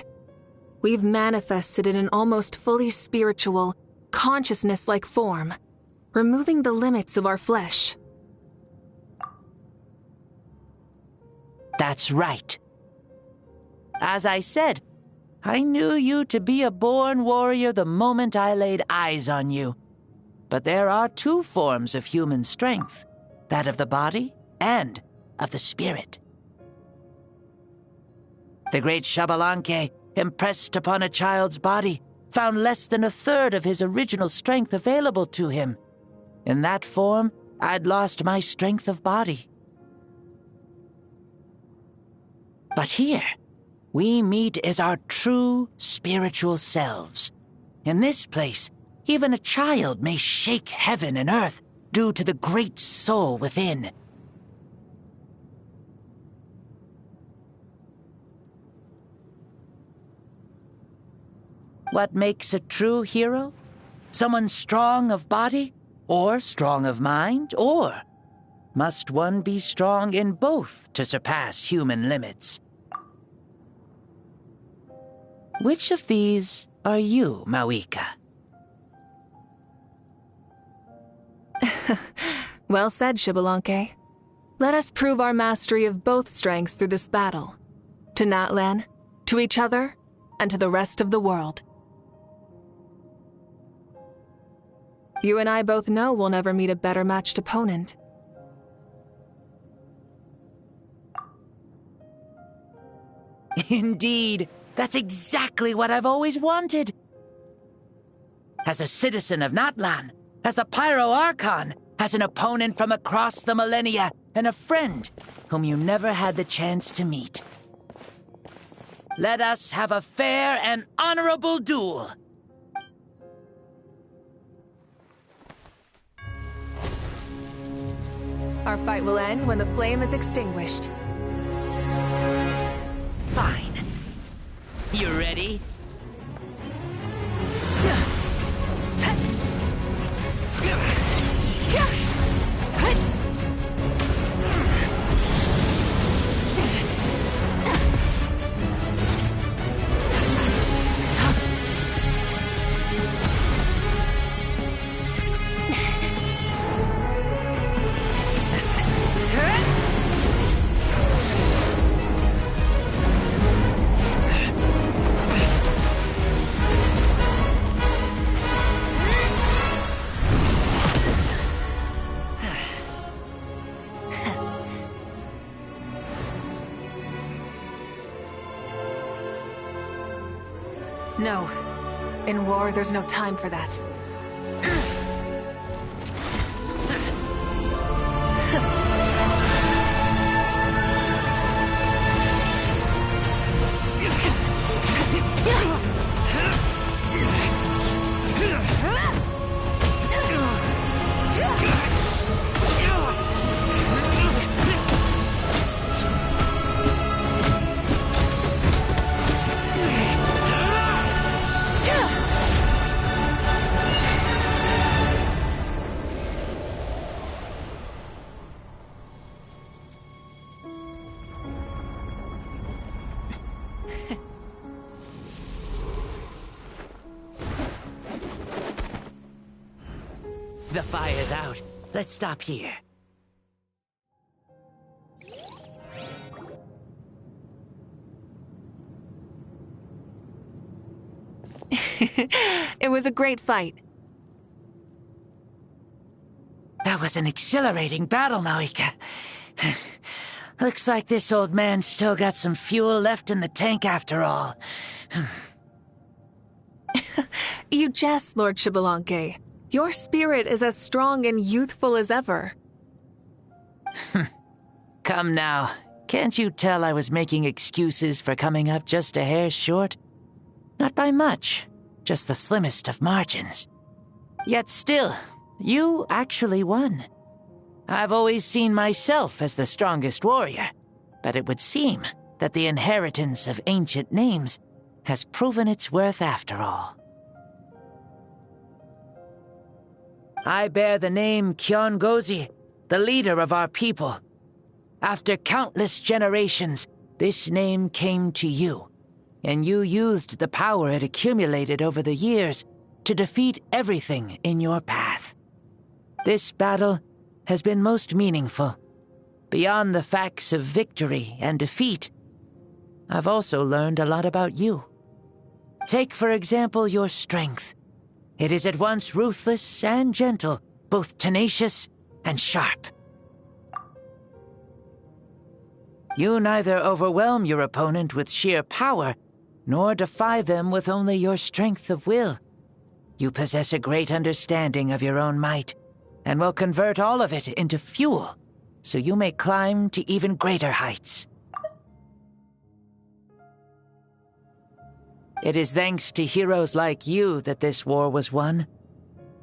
We've manifested in an almost fully spiritual, consciousness-like form, removing the limits of our flesh. That's right. As I said, I knew you to be a born warrior the moment I laid eyes on you. But there are two forms of human strength, that of the body and of the spirit. The great Xbalanque, impressed upon a child's body, found less than a third of his original strength available to him. In that form, I'd lost my strength of body. But here, we meet as our true spiritual selves. In this place, even a child may shake heaven and earth due to the great soul within. What makes a true hero? Someone strong of body, or strong of mind, or must one be strong in both to surpass human limits? Which of these are you, Mavuika? Well said, Xbalanque. Let us prove our mastery of both strengths through this battle. To Natlan, to each other, and to the rest of the world. You and I both know we'll never meet a better matched opponent. Indeed, that's exactly what I've always wanted. As a citizen of Natlan, as the Pyro Archon, as an opponent from across the millennia, and a friend whom you never had the chance to meet. Let us have a fair and honorable duel. Our fight will end when the flame is extinguished. Fine. You ready? No. In war, there's no time for that. The fire's out. Let's stop here. It was a great fight. That was an exhilarating battle, Mavuika. Looks like this old man's still got some fuel left in the tank after all. You jest, Lord Xbalanque. Your spirit is as strong and youthful as ever. Come now. Can't you tell I was making excuses for coming up just a hair short? Not by much, just the slimmest of margins. Yet still, you actually won. I've always seen myself as the strongest warrior, but it would seem that the inheritance of ancient names has proven its worth after all. I bear the name Kiongozi, the leader of our people. After countless generations, this name came to you, and you used the power it accumulated over the years to defeat everything in your path. This battle has been most meaningful. Beyond the facts of victory and defeat, I've also learned a lot about you. Take, for example, your strength. It is at once ruthless and gentle, both tenacious and sharp. You neither overwhelm your opponent with sheer power, nor defy them with only your strength of will. You possess a great understanding of your own might, and will convert all of it into fuel, so you may climb to even greater heights. It is thanks to heroes like you that this war was won.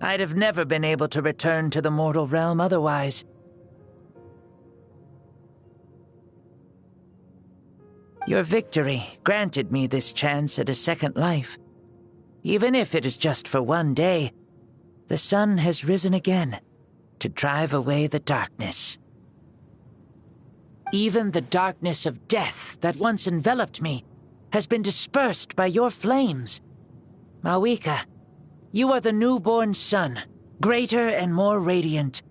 I'd have never been able to return to the mortal realm otherwise. Your victory granted me this chance at a second life. Even if it is just for one day, the sun has risen again to drive away the darkness. Even the darkness of death that once enveloped me has been dispersed by your flames. Mavuika, you are the newborn sun, greater and more radiant.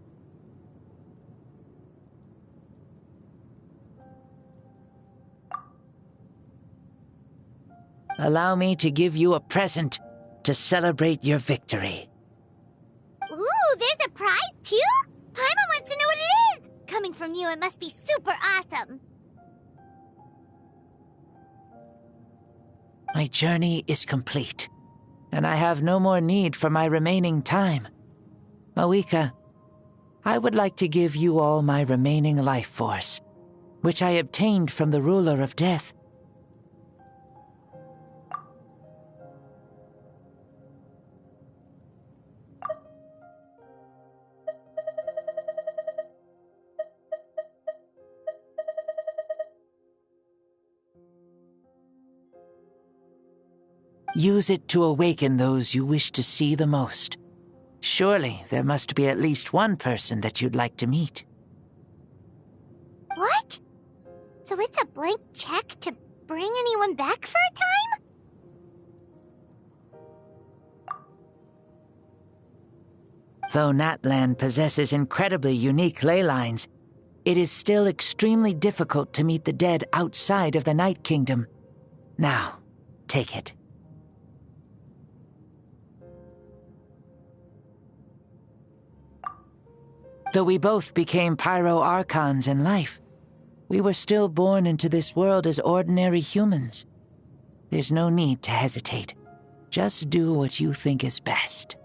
Allow me to give you a present to celebrate your victory. Ooh, there's a prize too? Paimon wants to know what it is! Coming from you, it must be super awesome. My journey is complete, and I have no more need for my remaining time. Mavuika, I would like to give you all my remaining life force, which I obtained from the ruler of death. Use it to awaken those you wish to see the most. Surely there must be at least one person that you'd like to meet. What? So it's a blank check to bring anyone back for a time? Though Natlan possesses incredibly unique ley lines, it is still extremely difficult to meet the dead outside of the Night Kingdom. Now, take it. Though we both became Pyro Archons in life, we were still born into this world as ordinary humans. There's no need to hesitate. Just do what you think is best.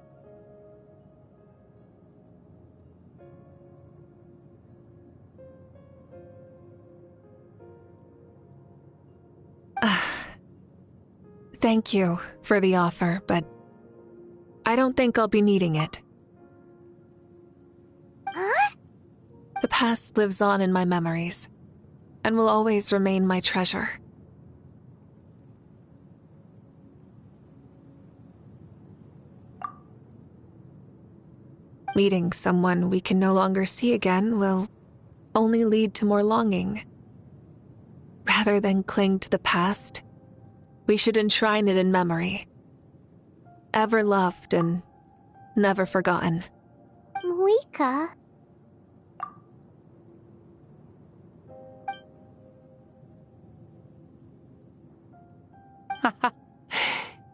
Thank you for the offer, but I don't think I'll be needing it. Huh? The past lives on in my memories, and will always remain my treasure. Meeting someone we can no longer see again will only lead to more longing. Rather than cling to the past, we should enshrine it in memory. Ever loved and never forgotten. Mavuika?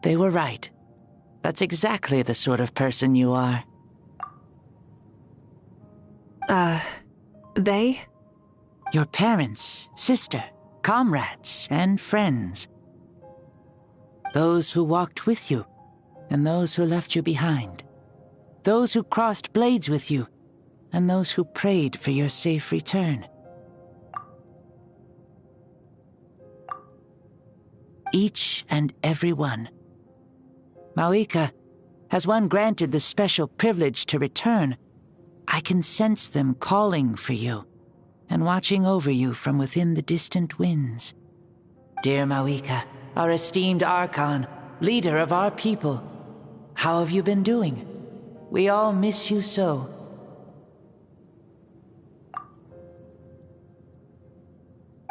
They were right. That's exactly the sort of person you are. They? Your parents, sister, comrades, and friends. Those who walked with you, and those who left you behind. Those who crossed blades with you, and those who prayed for your safe return. Each and every one. Mavuika, has one granted the special privilege to return, I can sense them calling for you, and watching over you from within the distant winds. Dear Mavuika, our esteemed Archon, leader of our people, how have you been doing? We all miss you so.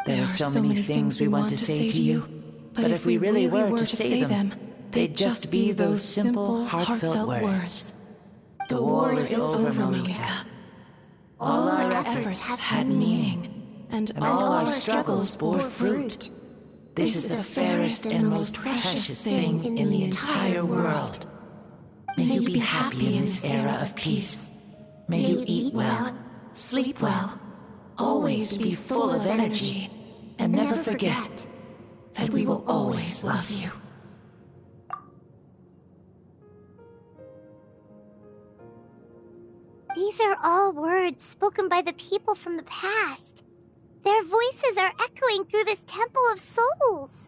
There are so many things we want to say to you, but if we really were to say them, they'd just be those simple, heartfelt words. The war is over, Mavuika. All our efforts had meaning, and all our struggles bore fruit. This is the fairest and most precious thing in the entire world. May you be happy in this era of peace. May you eat well, sleep well, always be full of energy, and never forget that we will always love you. These are all words spoken by the people from the past. Their voices are echoing through this Temple of Souls.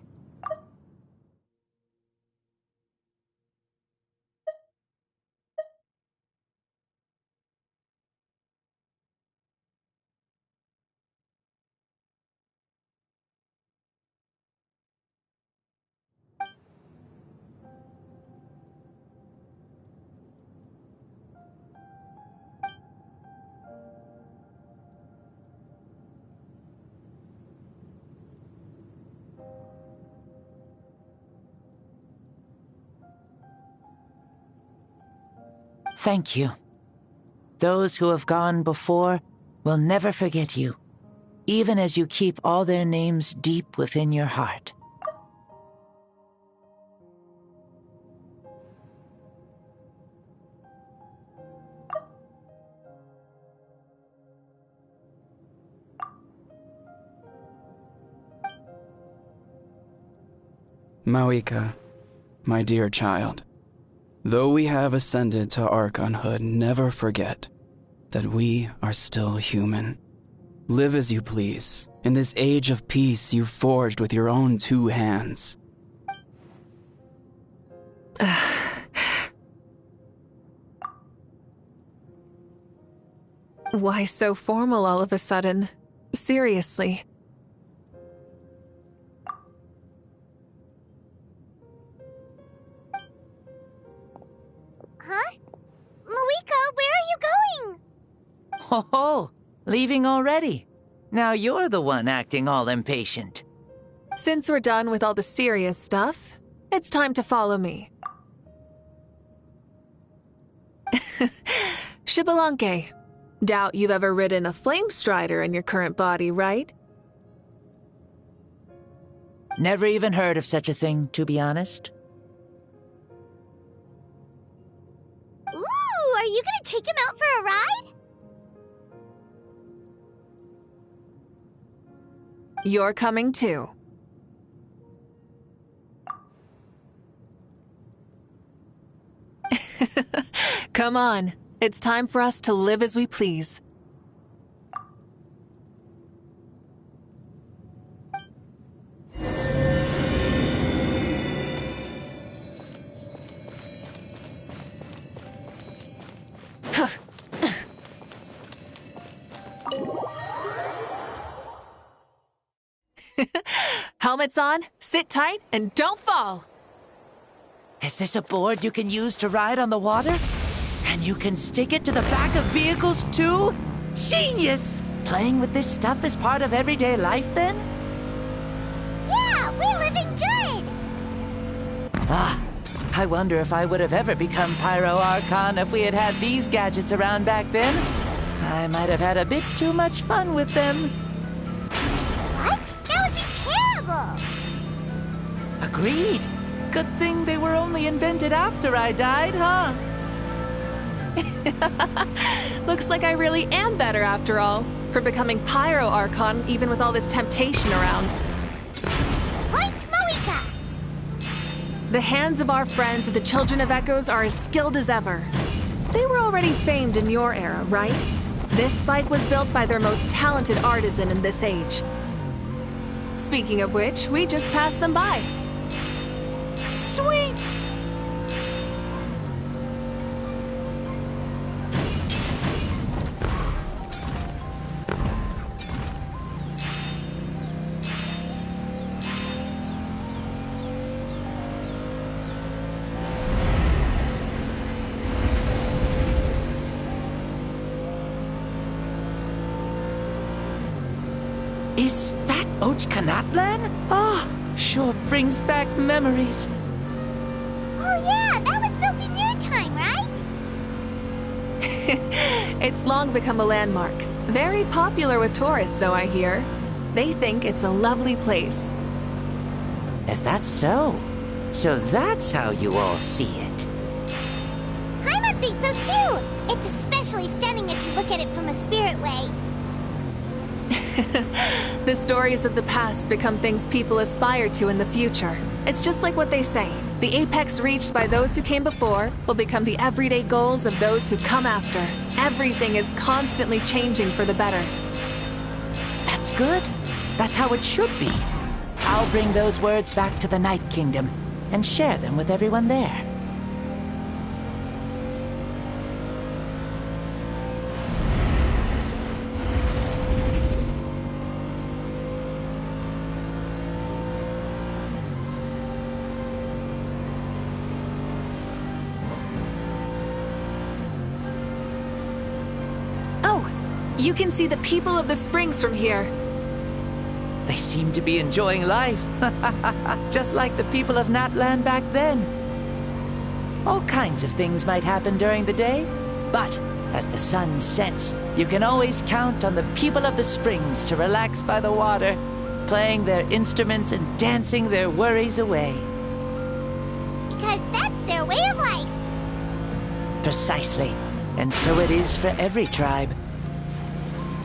Thank you. Those who have gone before will never forget you, even as you keep all their names deep within your heart. Mavuika, my dear child, though we have ascended to Archonhood, never forget that we are still human. Live as you please, in this age of peace you forged with your own 2 hands. Why so formal all of a sudden? Seriously. Huh? Mavuika, where are you going? Ho ho! Leaving already? Now you're the one acting all impatient. Since we're done with all the serious stuff, it's time to follow me. Xbalanque, doubt you've ever ridden a flame strider in your current body, right? Never even heard of such a thing, to be honest. Ooh, are you gonna take him out for a ride? You're coming too. Come on, it's time for us to live as we please. Helmets on, sit tight, and don't fall! Is this a board you can use to ride on the water? And you can stick it to the back of vehicles too? Genius! Playing with this stuff is part of everyday life then? Yeah, we're living good! Ah, I wonder if I would have ever become Pyro Archon if we had had these gadgets around back then. I might have had a bit too much fun with them. What? That would be terrible! Agreed. Good thing they were only invented after I died, huh? Looks like I really am better after all, for becoming Pyro Archon even with all this temptation around. Point Mavuika! The hands of our friends the Children of Echoes are as skilled as ever. They were already famed in your era, right? This bike was built by their most talented artisan in this age. Speaking of which, we just passed them by. Sweet! Is that Ochkanatlan? Ah, sure brings back memories. Oh yeah, that was built in your time, right? It's long become a landmark. Very popular with tourists, so I hear. They think it's a lovely place. Is that so? So that's how you all see it. Paimon thinks so too! It's especially stunning if you look at it from a spirit way. The stories of the past become things people aspire to in the future. It's just like what they say. The apex reached by those who came before will become the everyday goals of those who come after. Everything is constantly changing for the better. That's good. That's how it should be. I'll bring those words back to the Night Kingdom and share them with everyone there. You can see the people of the springs from here. They seem to be enjoying life. Just like the people of Natlan back then. All kinds of things might happen during the day, but as the sun sets, you can always count on the people of the springs to relax by the water, playing their instruments and dancing their worries away. Because that's their way of life. Precisely. And so it is for every tribe.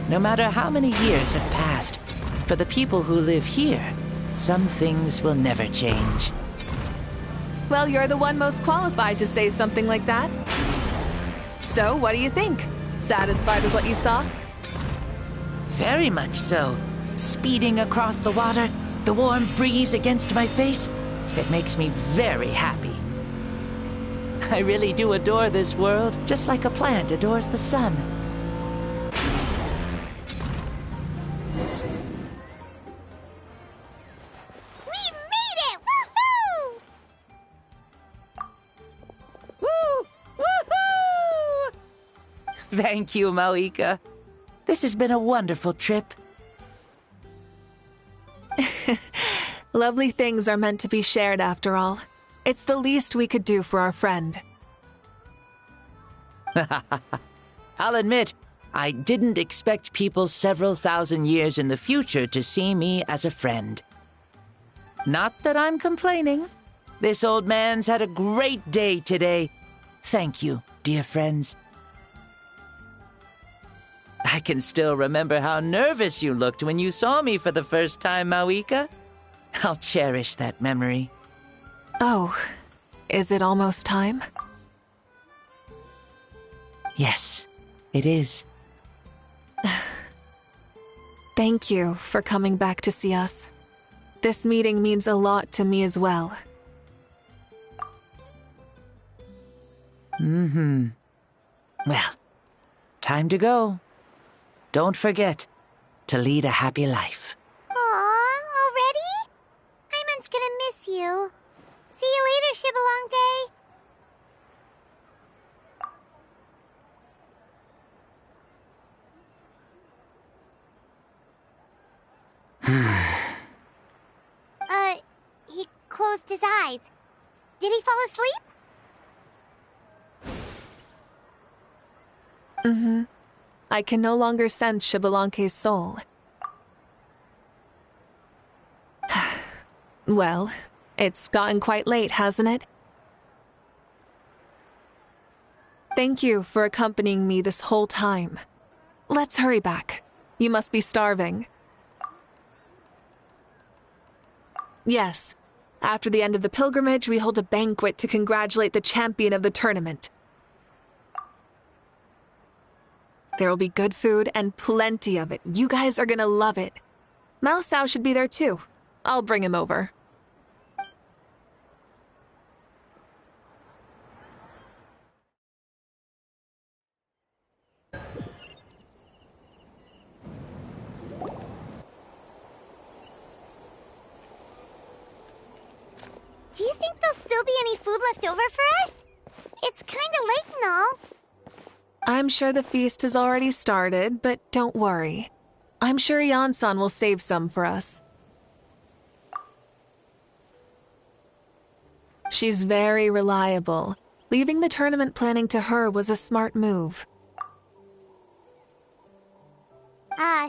No matter how many years have passed, for the people who live here, some things will never change. Well, you're the one most qualified to say something like that. So, what do you think? Satisfied with what you saw? Very much so. Speeding across the water, the warm breeze against my face, it makes me very happy. I really do adore this world, just like a plant adores the sun. We made it! Woohoo! Woo! Woohoo! Thank you, Mavuika. This has been a wonderful trip. Lovely things are meant to be shared after all. It's the least we could do for our friend. I'll admit, I didn't expect people several thousand years in the future to see me as a friend. Not that I'm complaining. This old man's had a great day today. Thank you, dear friends. I can still remember how nervous you looked when you saw me for the first time, Mavuika. I'll cherish that memory. Oh, is it almost time? Yes, it is. Thank you for coming back to see us. This meeting means a lot to me as well. Well, time to go. Don't forget to lead a happy life. Aw, already? Paimon's gonna miss you. See you later, Shibalonke. He closed his eyes. Did he fall asleep? I can no longer sense Shibalonke's soul. Well, it's gotten quite late, hasn't it? Thank you for accompanying me this whole time. Let's hurry back. You must be starving. Yes. After the end of the pilgrimage, we hold a banquet to congratulate the champion of the tournament. There will be good food and plenty of it. You guys are gonna love it. Mao Sao should be there too. I'll bring him over. Do you think there'll still be any food left over for us? It's kinda late and all. I'm sure the feast has already started, but don't worry. I'm sure Yan-san will save some for us. She's very reliable. Leaving the tournament planning to her was a smart move.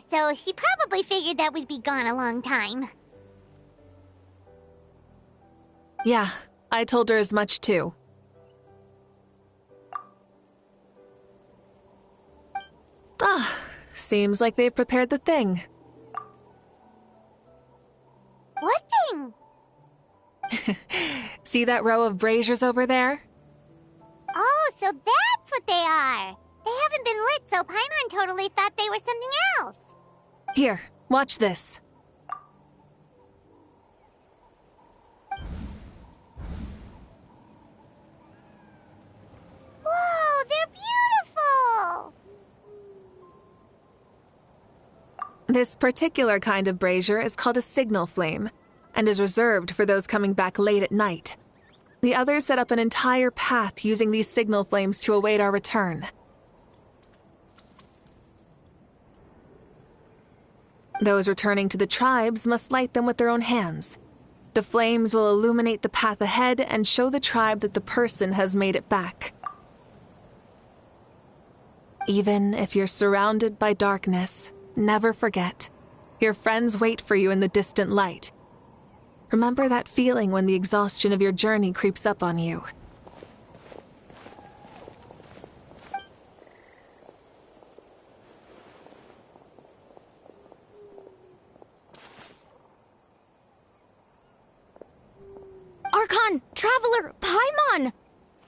So she probably figured that we'd be gone a long time. Yeah, I told her as much too. Seems like they've prepared the thing. What thing? See that row of braziers over there? Oh, so that's what they are. They haven't been lit, so Paimon totally thought they were something else. Here, watch this. Whoa, they're beautiful! This particular kind of brazier is called a signal flame, and is reserved for those coming back late at night. The others set up an entire path using these signal flames to await our return. Those returning to the tribes must light them with their own hands. The flames will illuminate the path ahead and show the tribe that the person has made it back. Even if you're surrounded by darkness, never forget. Your friends wait for you in the distant light. Remember that feeling when the exhaustion of your journey creeps up on you. Archon, Traveler, Paimon!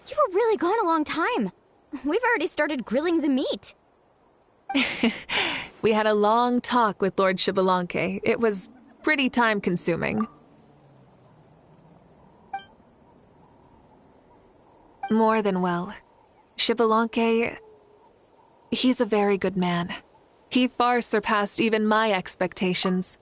You were really gone a long time. We've already started grilling the meat. We had a long talk with Lord Xbalanque. It was pretty time-consuming. More than well. Xbalanque, he's a very good man. He far surpassed even my expectations.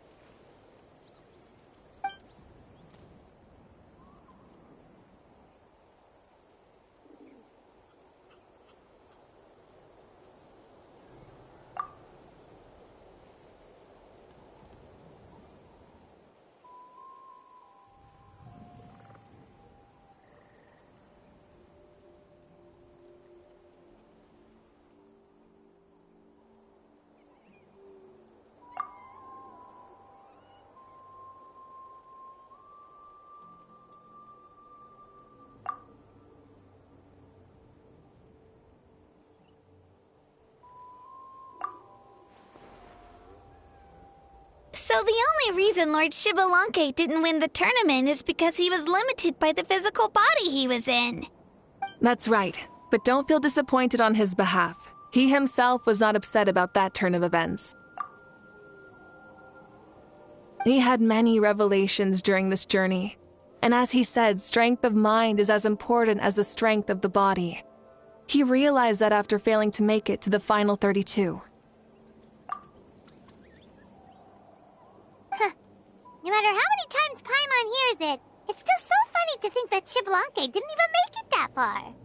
So the only reason Lord Xbalanque didn't win the tournament is because he was limited by the physical body he was in. That's right, but don't feel disappointed on his behalf. He himself was not upset about that turn of events. He had many revelations during this journey, and as he said, strength of mind is as important as the strength of the body. He realized that after failing to make it to the final 32. No matter how many times Paimon hears it, it's still so funny to think that Xbalanque didn't even make it that far.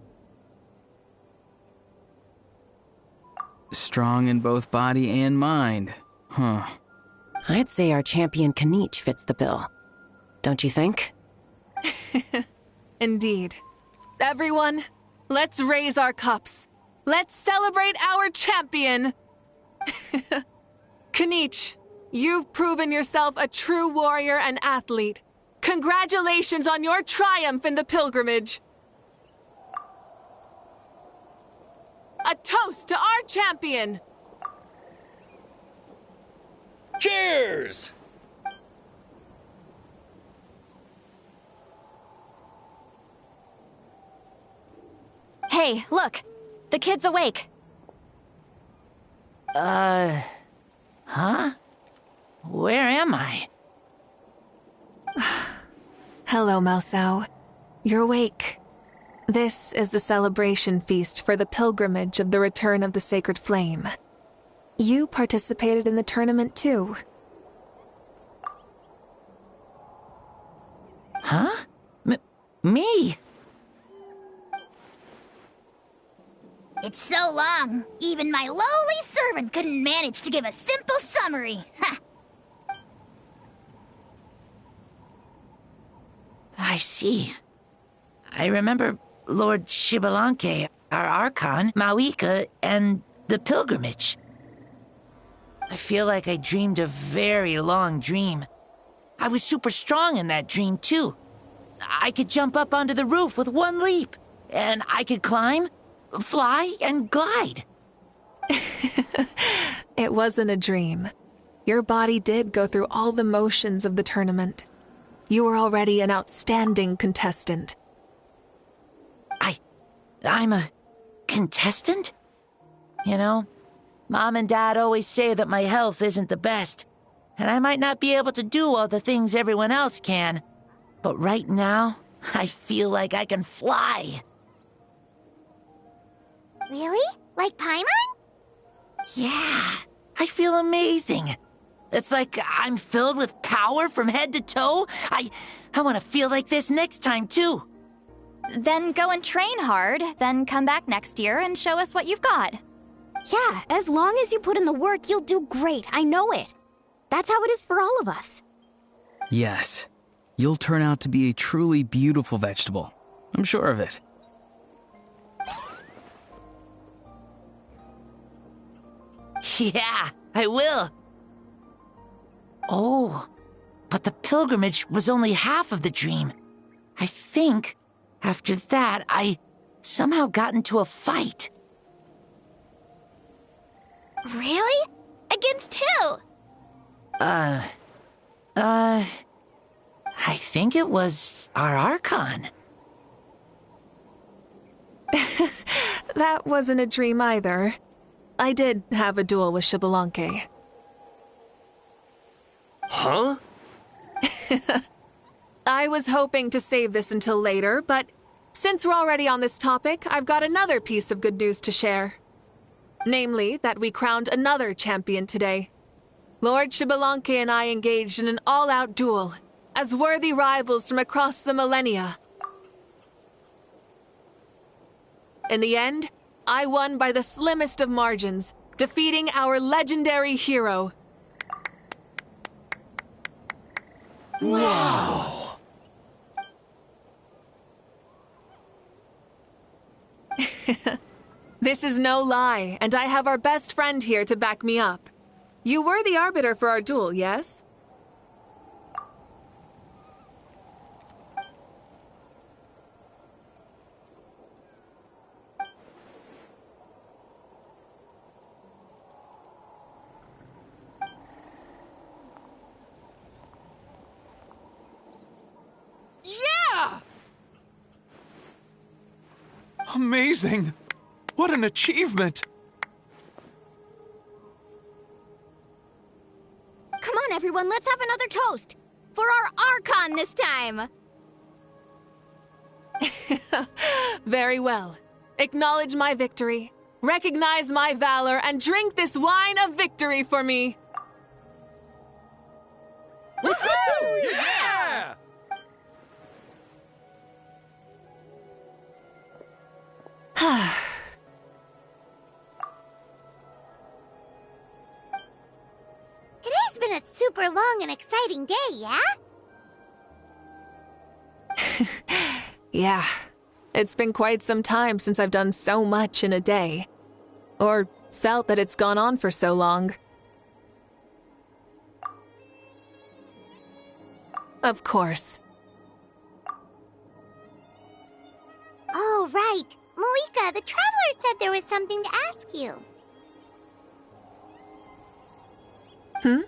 Strong in both body and mind. Huh. I'd say our champion Kanich fits the bill. Don't you think? Indeed. Everyone, let's raise our cups. Let's celebrate our champion! Kanich, you've proven yourself a true warrior and athlete. Congratulations on your triumph in the pilgrimage. A toast to our champion! Cheers! Hey, look! The kid's awake. Huh? Where am I? Hello, Mausau. You're awake. This is the celebration feast for the pilgrimage of the return of the Sacred Flame. You participated in the tournament too. Huh? Me? It's so long, even my lowly servant couldn't manage to give a simple summary. Ha! I see. I remember Lord Xbalanque, our Archon, Mavuika, and the pilgrimage. I feel like I dreamed a very long dream. I was super strong in that dream, too. I could jump up onto the roof with one leap, and I could climb, fly, and glide. It wasn't a dream. Your body did go through all the motions of the tournament. You were already an outstanding contestant. I'm a contestant? You know, Mom and Dad always say that my health isn't the best, and I might not be able to do all the things everyone else can. But right now, I feel like I can fly. Really? Like Paimon? Yeah, I feel amazing. It's like I'm filled with power from head to toe. I want to feel like this next time, too. Then go and train hard, then come back next year and show us what you've got. Yeah, as long as you put in the work, you'll do great. I know it. That's how it is for all of us. Yes. You'll turn out to be a truly beautiful vegetable. I'm sure of it. Yeah, I will. Oh, but the pilgrimage was only half of the dream. I think, after that, I somehow got into a fight. Really? Against who? I think it was our Archon. That wasn't a dream either. I did have a duel with Xbalanque. Huh? I was hoping to save this until later, but since we're already on this topic, I've got another piece of good news to share. Namely, that we crowned another champion today. Lord Xbalanque and I engaged in an all-out duel, as worthy rivals from across the millennia. In the end, I won by the slimmest of margins, defeating our legendary hero. Wow! This is no lie, and I have our best friend here to back me up. You were the arbiter for our duel, yes? Yeah! Amazing! What an achievement! Come on, everyone, let's have another toast! For our Archon this time! Very well. Acknowledge my victory, recognize my valor, and drink this wine of victory for me! Woohoo! Yeah! Today's been a super long and exciting day, yeah? Yeah, it's been quite some time since I've done so much in a day. Or felt that it's gone on for so long. Of course. Oh, right. Mavuika, the Traveler said there was something to ask you. Hmm?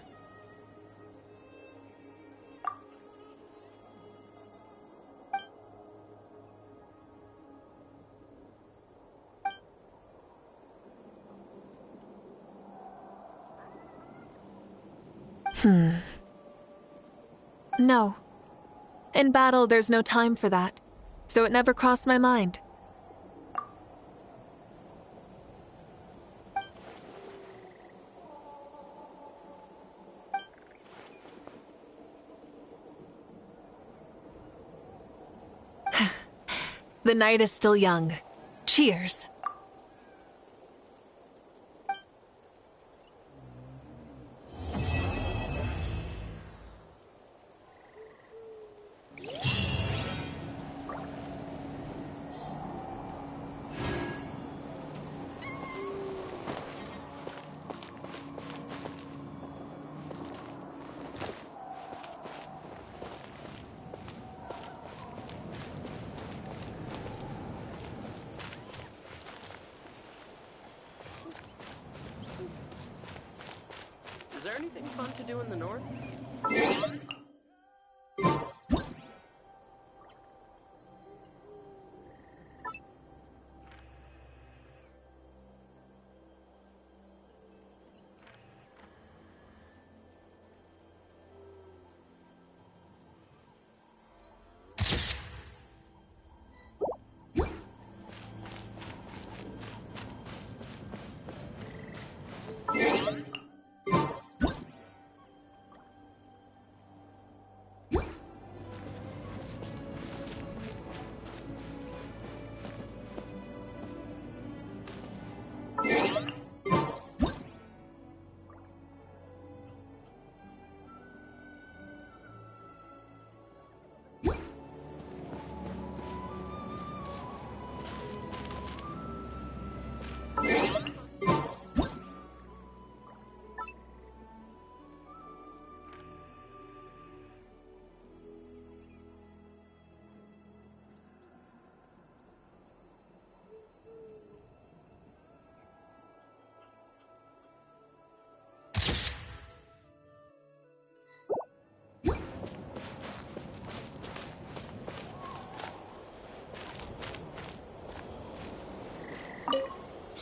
No. In battle, there's no time for that, so it never crossed my mind. The night is still young. Cheers. Is there anything fun to do in the north?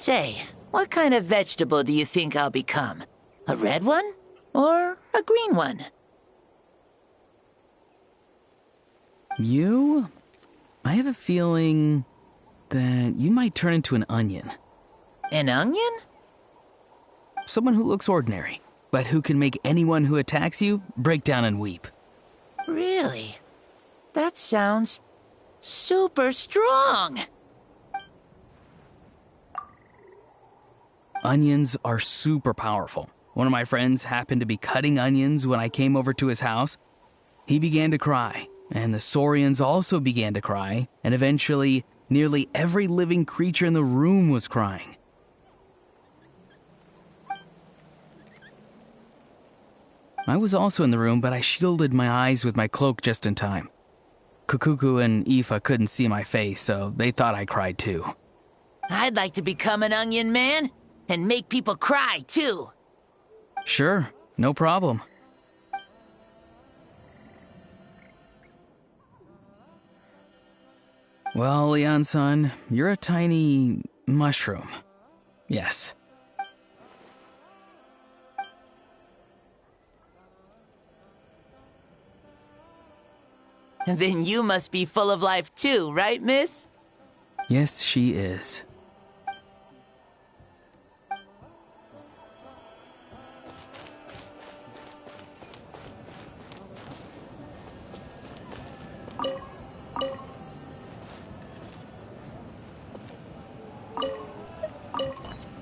Say, what kind of vegetable do you think I'll become? A red one? Or a green one? You? I have a feeling that you might turn into an onion. An onion? Someone who looks ordinary, but who can make anyone who attacks you break down and weep. Really? That sounds super strong. Onions are super powerful. One of my friends happened to be cutting onions when I came over to his house. He began to cry, and the Saurians also began to cry, and eventually, nearly every living creature in the room was crying. I was also in the room, but I shielded my eyes with my cloak just in time. Kukuku and Aoife couldn't see my face, so they thought I cried too. I'd like to become an onion man and make people cry too. Sure, no problem. Well, Leon-san, you're a tiny mushroom. Yes. And then you must be full of life too, right, miss? Yes, she is.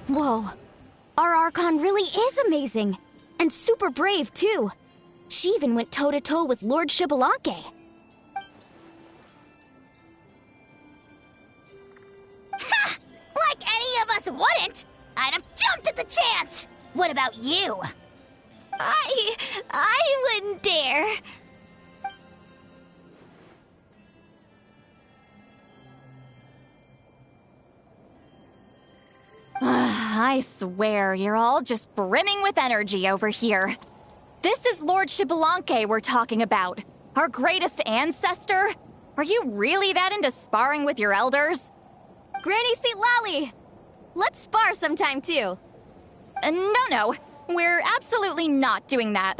Whoa. Our Archon really is amazing. And super brave, too. She even went toe-to-toe with Lord Xbalanque. Ha! Like any of us wouldn't! I'd have jumped at the chance! What about you? I wouldn't dare. I swear, you're all just brimming with energy over here. This is Lord Xbalanque we're talking about. Our greatest ancestor? Are you really that into sparring with your elders? Granny St. Lally! Let's spar sometime, too. No. We're absolutely not doing that.